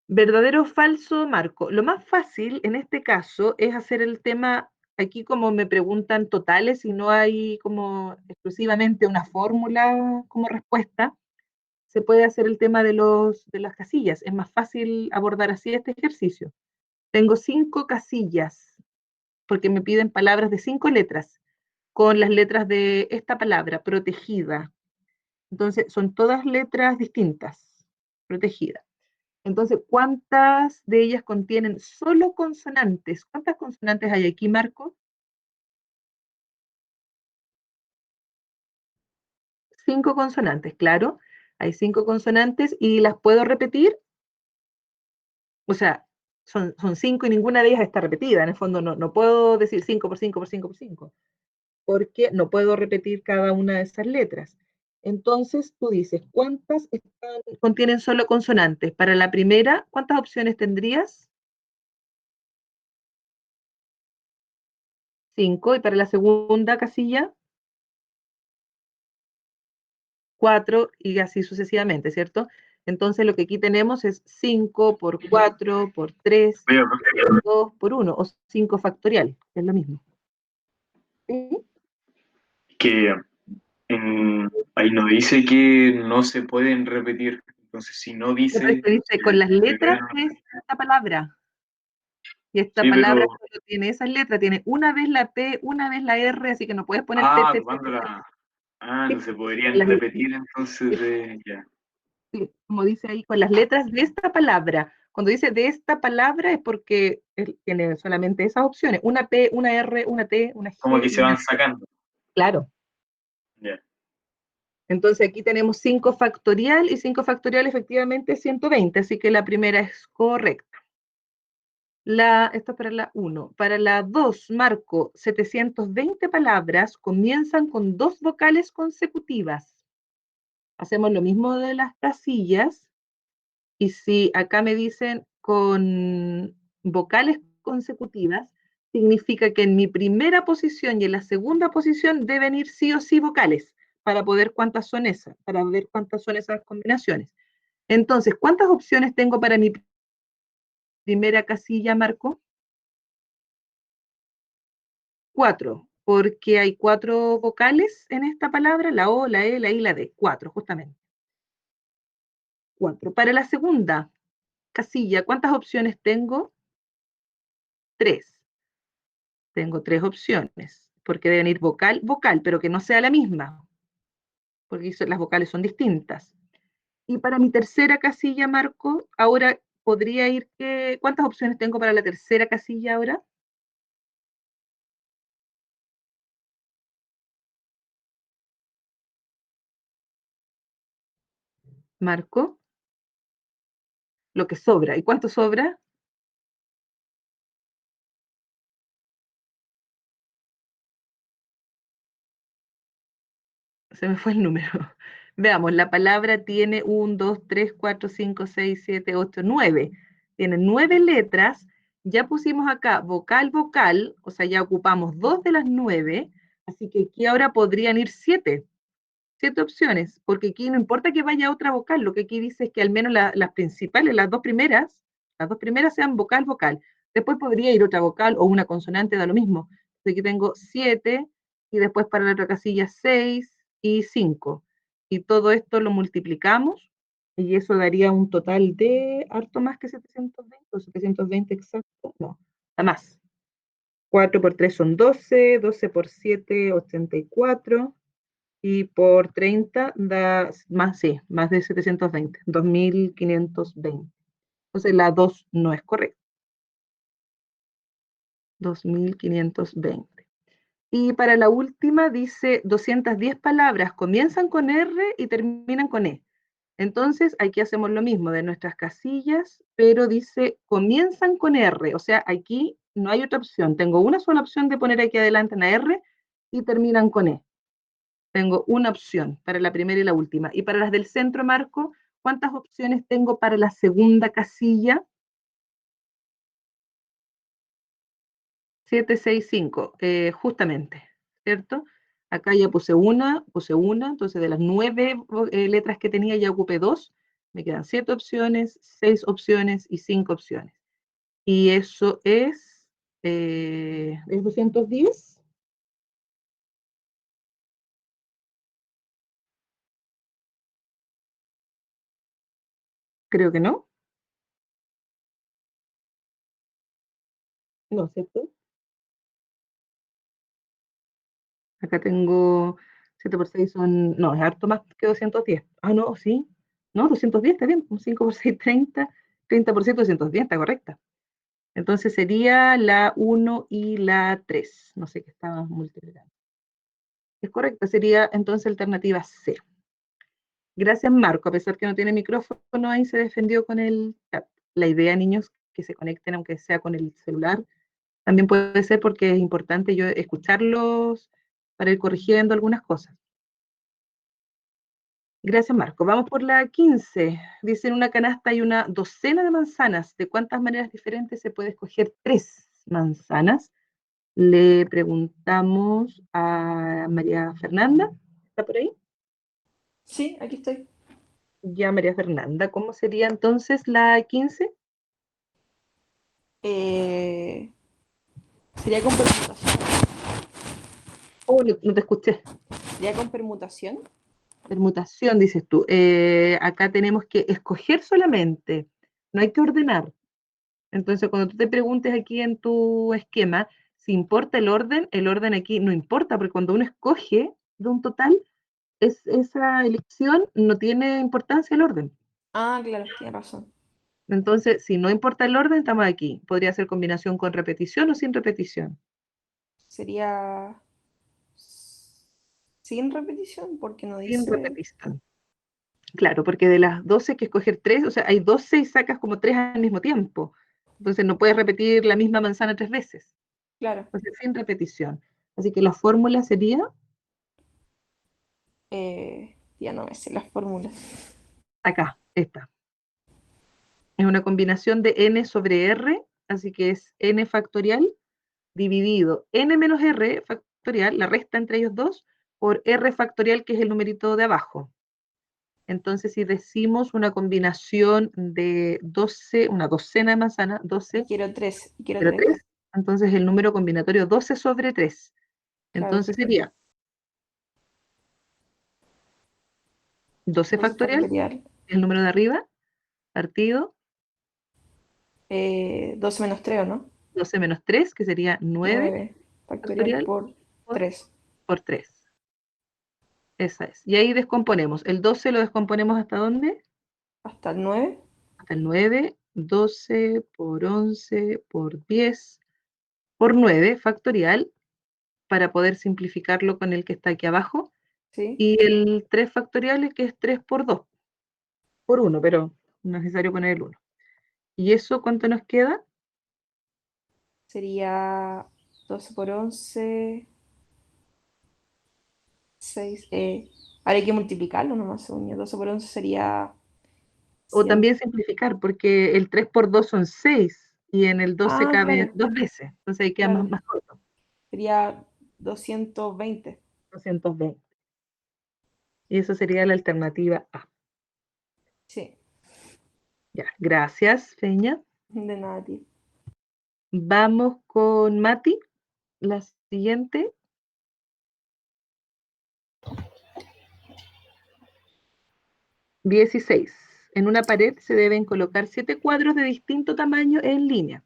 ¿Verdadero o falso, Marco? Lo más fácil en este caso es hacer el tema, aquí como me preguntan totales y no hay como exclusivamente una fórmula como respuesta, se puede hacer el tema de las casillas. Es más fácil abordar así este ejercicio. Tengo 5 casillas, porque me piden palabras de 5 letras, con las letras de esta palabra, protegida. Entonces, son todas letras distintas, protegida. Entonces, ¿cuántas de ellas contienen solo consonantes? ¿Cuántas consonantes hay aquí, Marco? 5 consonantes, claro. Hay 5 consonantes y las puedo repetir. O sea, son 5 y ninguna de ellas está repetida. En el fondo no puedo decir 5 por 5 por 5 por 5, porque no puedo repetir cada una de esas letras. Entonces, tú dices, ¿cuántas contienen solo consonantes? Para la primera, ¿cuántas opciones tendrías? 5. Y para la segunda casilla, 4 y así sucesivamente, ¿cierto? Entonces lo que aquí tenemos es 5 por 4 por 3 por 2 por 1, o 5 factorial, es lo mismo. ¿Sí? Que ahí no dice que no se pueden repetir. Entonces, si no Pero dice... esto dice con las letras de esta palabra. Y esta Sí, palabra pero... solo tiene esas letras, tiene una vez la P, una vez la R, así que no puedes poner T, Ah, T, T, tomando T, T. la... Ah, Sí, no se podrían las- repetir entonces de... Ya. sí, como dice ahí, con las letras de esta palabra. Cuando dice de esta palabra es porque él tiene solamente esas opciones. Una P, una R, una T, una Como G que y se una van T. sacando. Claro. Ya. Entonces aquí tenemos 5 factorial y 5 factorial efectivamente es 120, así que la primera es correcta. Esto es para la 1. Para la 2, Marco, 720 palabras comienzan con 2 vocales consecutivas. Hacemos lo mismo de las casillas, y si acá me dicen con vocales consecutivas, significa que en mi primera posición y en la segunda posición deben ir sí o sí vocales, para poder cuántas son esas, para ver cuántas son esas combinaciones. Entonces, ¿cuántas opciones tengo para mi primera casilla, Marco? 4, porque hay 4 vocales en esta palabra, la O, la E, la I, la D. 4, justamente. 4. Para la segunda casilla, ¿cuántas opciones tengo? 3. Tengo 3 opciones, porque deben ir vocal, vocal, pero que no sea la misma, porque las vocales son distintas. Y para mi tercera casilla, Marco, ahora podría ir, ¿cuántas opciones tengo para la tercera casilla ahora? Marco, lo que sobra. ¿Y cuánto sobra? Se me fue el número. Veamos, la palabra tiene 1, 2, 3, 4, 5, 6, 7, 8, 9. Tiene 9 letras. Ya pusimos acá vocal, vocal, o sea, ya ocupamos 2 de las 9, así que aquí ahora podrían ir 7. 7 opciones, porque aquí no importa que vaya otra vocal, lo que aquí dice es que al menos las principales, las dos primeras sean vocal, vocal. Después podría ir otra vocal o una consonante, da lo mismo. Entonces aquí tengo 7 y después para la otra casilla 6 y 5. Y todo esto lo multiplicamos y eso daría un total de harto más que 720 o 720 exacto, no, da más. 4 por 3 son 12, 12 por 7, 84 y por 30 da más, sí, más de 720, 2520. Entonces la 2 no es correcta, 2520. Y para la última dice 210 palabras comienzan con R y terminan con E. Entonces aquí hacemos lo mismo de nuestras casillas, pero dice comienzan con R, o sea, aquí no hay otra opción. Tengo una sola opción de poner aquí adelante una R y terminan con E. Tengo una opción para la primera y la última. Y para las del centro, Marco, ¿cuántas opciones tengo para la segunda casilla? 7, 6, 5, justamente, ¿cierto? Acá ya puse una, entonces de las 9 letras que tenía ya ocupé 2, me quedan 7 opciones, 6 opciones y 5 opciones. Y eso ¿es 210? Creo que no. No, ¿cierto? Acá tengo 7 por 6 son, no, es harto más que 210. Ah, no, sí. No, 210 está bien. 5 por 6, 30. 30 por 7, 210, está correcta. Entonces sería la 1 y la 3. No sé qué estaba multiplicando. Es correcta, sería entonces alternativa C. Gracias, Marco. A pesar que no tiene micrófono, ahí se defendió con el chat. La idea, niños, que se conecten, aunque sea con el celular, también puede ser porque es importante yo escucharlos para ir corrigiendo algunas cosas. Gracias, Marco. Vamos por la 15. Dice, en una canasta hay una docena de manzanas. ¿De cuántas maneras diferentes se puede escoger 3 manzanas? Le preguntamos a María Fernanda. ¿Está por ahí? Sí, aquí estoy. Ya, María Fernanda. ¿Cómo sería entonces la 15? Sería con permutación. Oh, no te escuché. Sería con permutación. Permutación, dices tú. Acá tenemos que escoger solamente. No hay que ordenar. Entonces, cuando tú te preguntes aquí en tu esquema si importa el orden aquí no importa, porque cuando uno escoge de un total, esa elección no tiene importancia el orden. Ah, claro, tiene razón. Entonces, si no importa el orden, estamos aquí. Podría ser combinación con repetición o sin repetición. Sería sin repetición, porque no Sin dice. repetición. Claro, porque de las 12 hay que escoger 3, o sea, hay 12 y sacas como 3 al mismo tiempo. Entonces no puedes repetir la misma manzana 3 veces. Claro. Entonces, sin repetición. Así que la fórmula sería Ya no me sé las fórmulas. acá, esta. Es una combinación de n sobre r, así que es n factorial dividido n menos r factorial, la resta entre ellos dos, por r factorial, que es el numerito de abajo. Entonces, si decimos una combinación de 12, una docena de manzanas, 12, Quiero 3. Quiero pero 3. 3, entonces el número combinatorio 12 sobre 3. Claro. Entonces sería 12 factorial, el número de arriba, partido 12 menos 3, ¿o no? 12 menos 3, que sería 9 9 factorial factorial por 3. por 3. Esa es. Y ahí descomponemos. El 12 lo descomponemos ¿hasta dónde? Hasta el 9. Hasta el 9. 12 por 11 por 10 por 9 factorial, para poder simplificarlo con el que está aquí abajo. Sí. Y el 3 factorial, que es 3 por 2. Por 1, pero no es necesario poner el 1. ¿Y eso cuánto nos queda? Sería 12 por 11. 6. Ahora hay que multiplicarlo nomás, según yo. 12 por 11 sería. O 100. también simplificar, porque el 3 por 2 son 6 y en el 12 Ah, cabe claro. 2 veces. Entonces ahí queda Claro. más corto. Sería 220. 220. Y eso sería la alternativa A. Sí, Ya, gracias, Feña. de nada, tío. Vamos con Mati, la siguiente. Dieciséis. En una pared se deben colocar 7 cuadros de distinto tamaño en línea,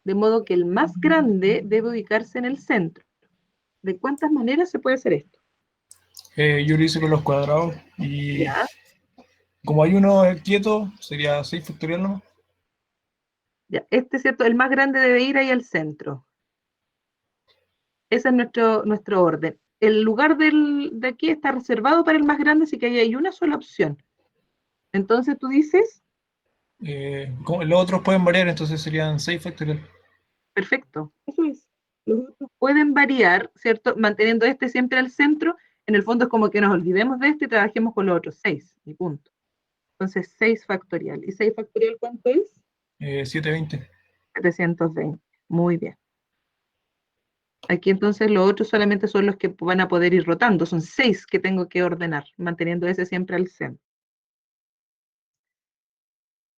de modo que el más grande debe ubicarse en el centro. ¿De cuántas maneras se puede hacer esto? Yo lo hice con los cuadrados y Ya, como hay uno quieto, sería 6 factorial nomás. ya. Este, ¿cierto? El más grande debe ir ahí al centro. Ese es nuestro orden. El lugar de aquí está reservado para el más grande, así que ahí hay una sola opción. Entonces tú dices, Los otros pueden variar, entonces serían 6 factorial. perfecto, eso es. Los otros pueden variar, ¿cierto? Manteniendo este siempre al centro. En el fondo es como que nos olvidemos de este y trabajemos con los otros 6, y punto. Entonces 6 factorial. ¿Y 6 factorial cuánto es? 720. 720. Muy bien. Aquí entonces los otros solamente son los que van a poder ir rotando. Son 6 que tengo que ordenar, manteniendo ese siempre al centro.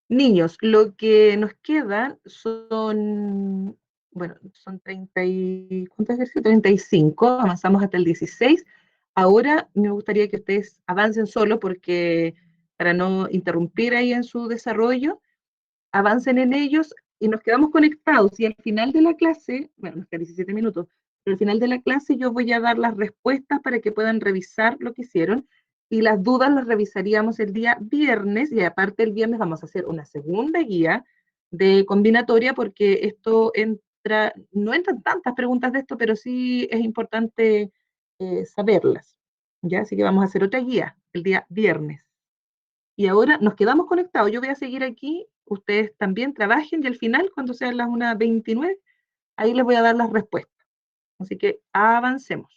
Niños, lo que nos quedan son, bueno, son 30 y, ¿cuántos ejercicios? 35, avanzamos hasta el 16. Ahora me gustaría que ustedes avancen solo porque para no interrumpir ahí en su desarrollo, avancen en ellos y nos quedamos conectados. Y al final de la clase, bueno, nos quedan 17 minutos, pero al final de la clase yo voy a dar las respuestas para que puedan revisar lo que hicieron y las dudas las revisaríamos el día viernes y aparte el viernes vamos a hacer una segunda guía de combinatoria porque esto entra, no entran tantas preguntas de esto, pero sí es importante saberlas. ¿Ya? Así que vamos a hacer otra guía el día viernes. Y ahora nos quedamos conectados. Yo voy a seguir aquí, ustedes también trabajen y al final, cuando sean las 1:29, ahí les voy a dar las respuestas. Así que avancemos.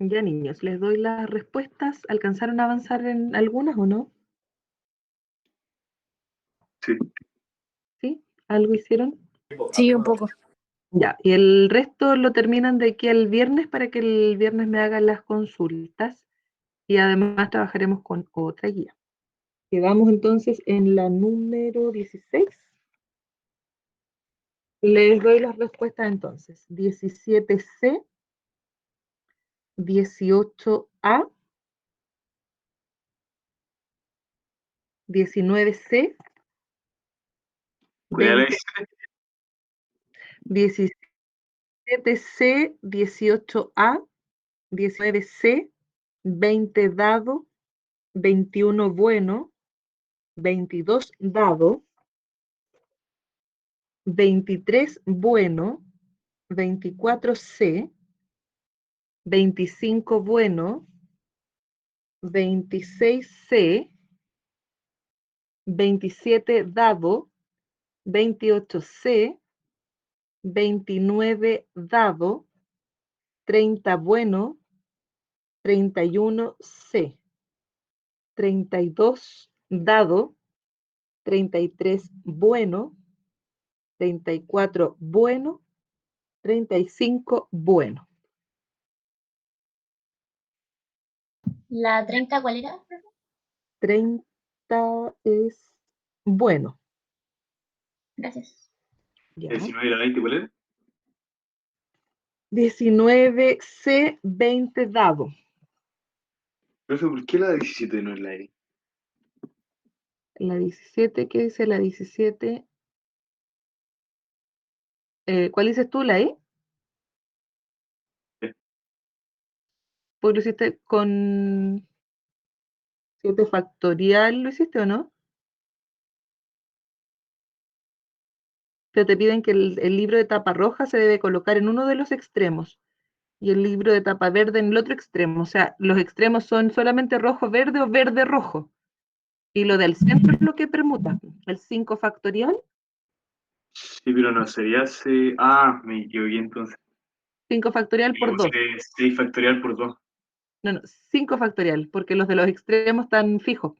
Ya, niños, les doy las respuestas. ¿Alcanzaron a avanzar en algunas o no? Sí. ¿Sí? ¿Algo hicieron? Sí, un poco. Ya, y el resto lo terminan de aquí al viernes para que el viernes me hagan las consultas y además trabajaremos con otra guía. Quedamos entonces en la número 16. Les doy las respuestas entonces. 17C, 18A, 19C, ¿Cuál era la 17C, 18A, 19C, 20 dado, 21 bueno, 22 dado, 23 bueno, 24C, 25 bueno, 26C, 27 dado, 28C, 29 dado, 30 bueno, 31C, 32 dado, 33 bueno, 34 bueno, 35 bueno. ¿La 30 cuál era? 30 es bueno. Gracias. Ya. 19 y la 20, ¿cuál era? 19C, 20 dado. Profe, ¿por qué la 17 no es la E? La 17, ¿qué dice la 17? ¿Cuál dices tú, la E? Sí. Pues lo hiciste con 7 factorial, ¿lo hiciste o no? Pero te piden que el libro de tapa roja se debe colocar en uno de los extremos y el libro de tapa verde en el otro extremo. O sea, los extremos son solamente rojo-verde o verde-rojo. Y lo del centro es lo que permuta. El 5 factorial. Sí, pero no, sería C. Ah, me equivoqué entonces. 5 factorial por 2. 6 factorial por 2. No, 5 factorial, porque los de los extremos están fijos.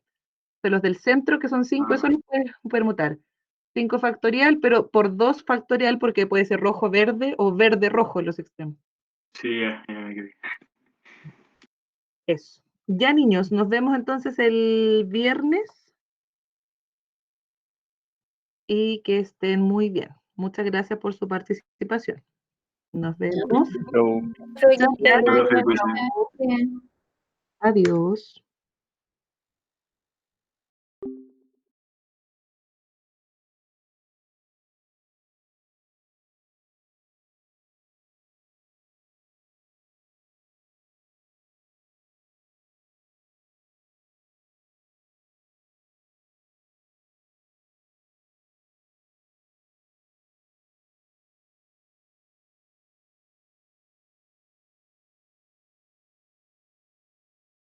De los del centro, que son 5, eso los puedes permutar. 5 factorial, pero por 2 factorial, porque puede ser rojo-verde o verde-rojo en los extremos. Sí, ya me equivoqué. Eso. Ya, niños, nos vemos entonces el viernes y que estén muy bien. Muchas gracias por su participación. Nos vemos. Chau. Chao. Profe, pues, Adiós.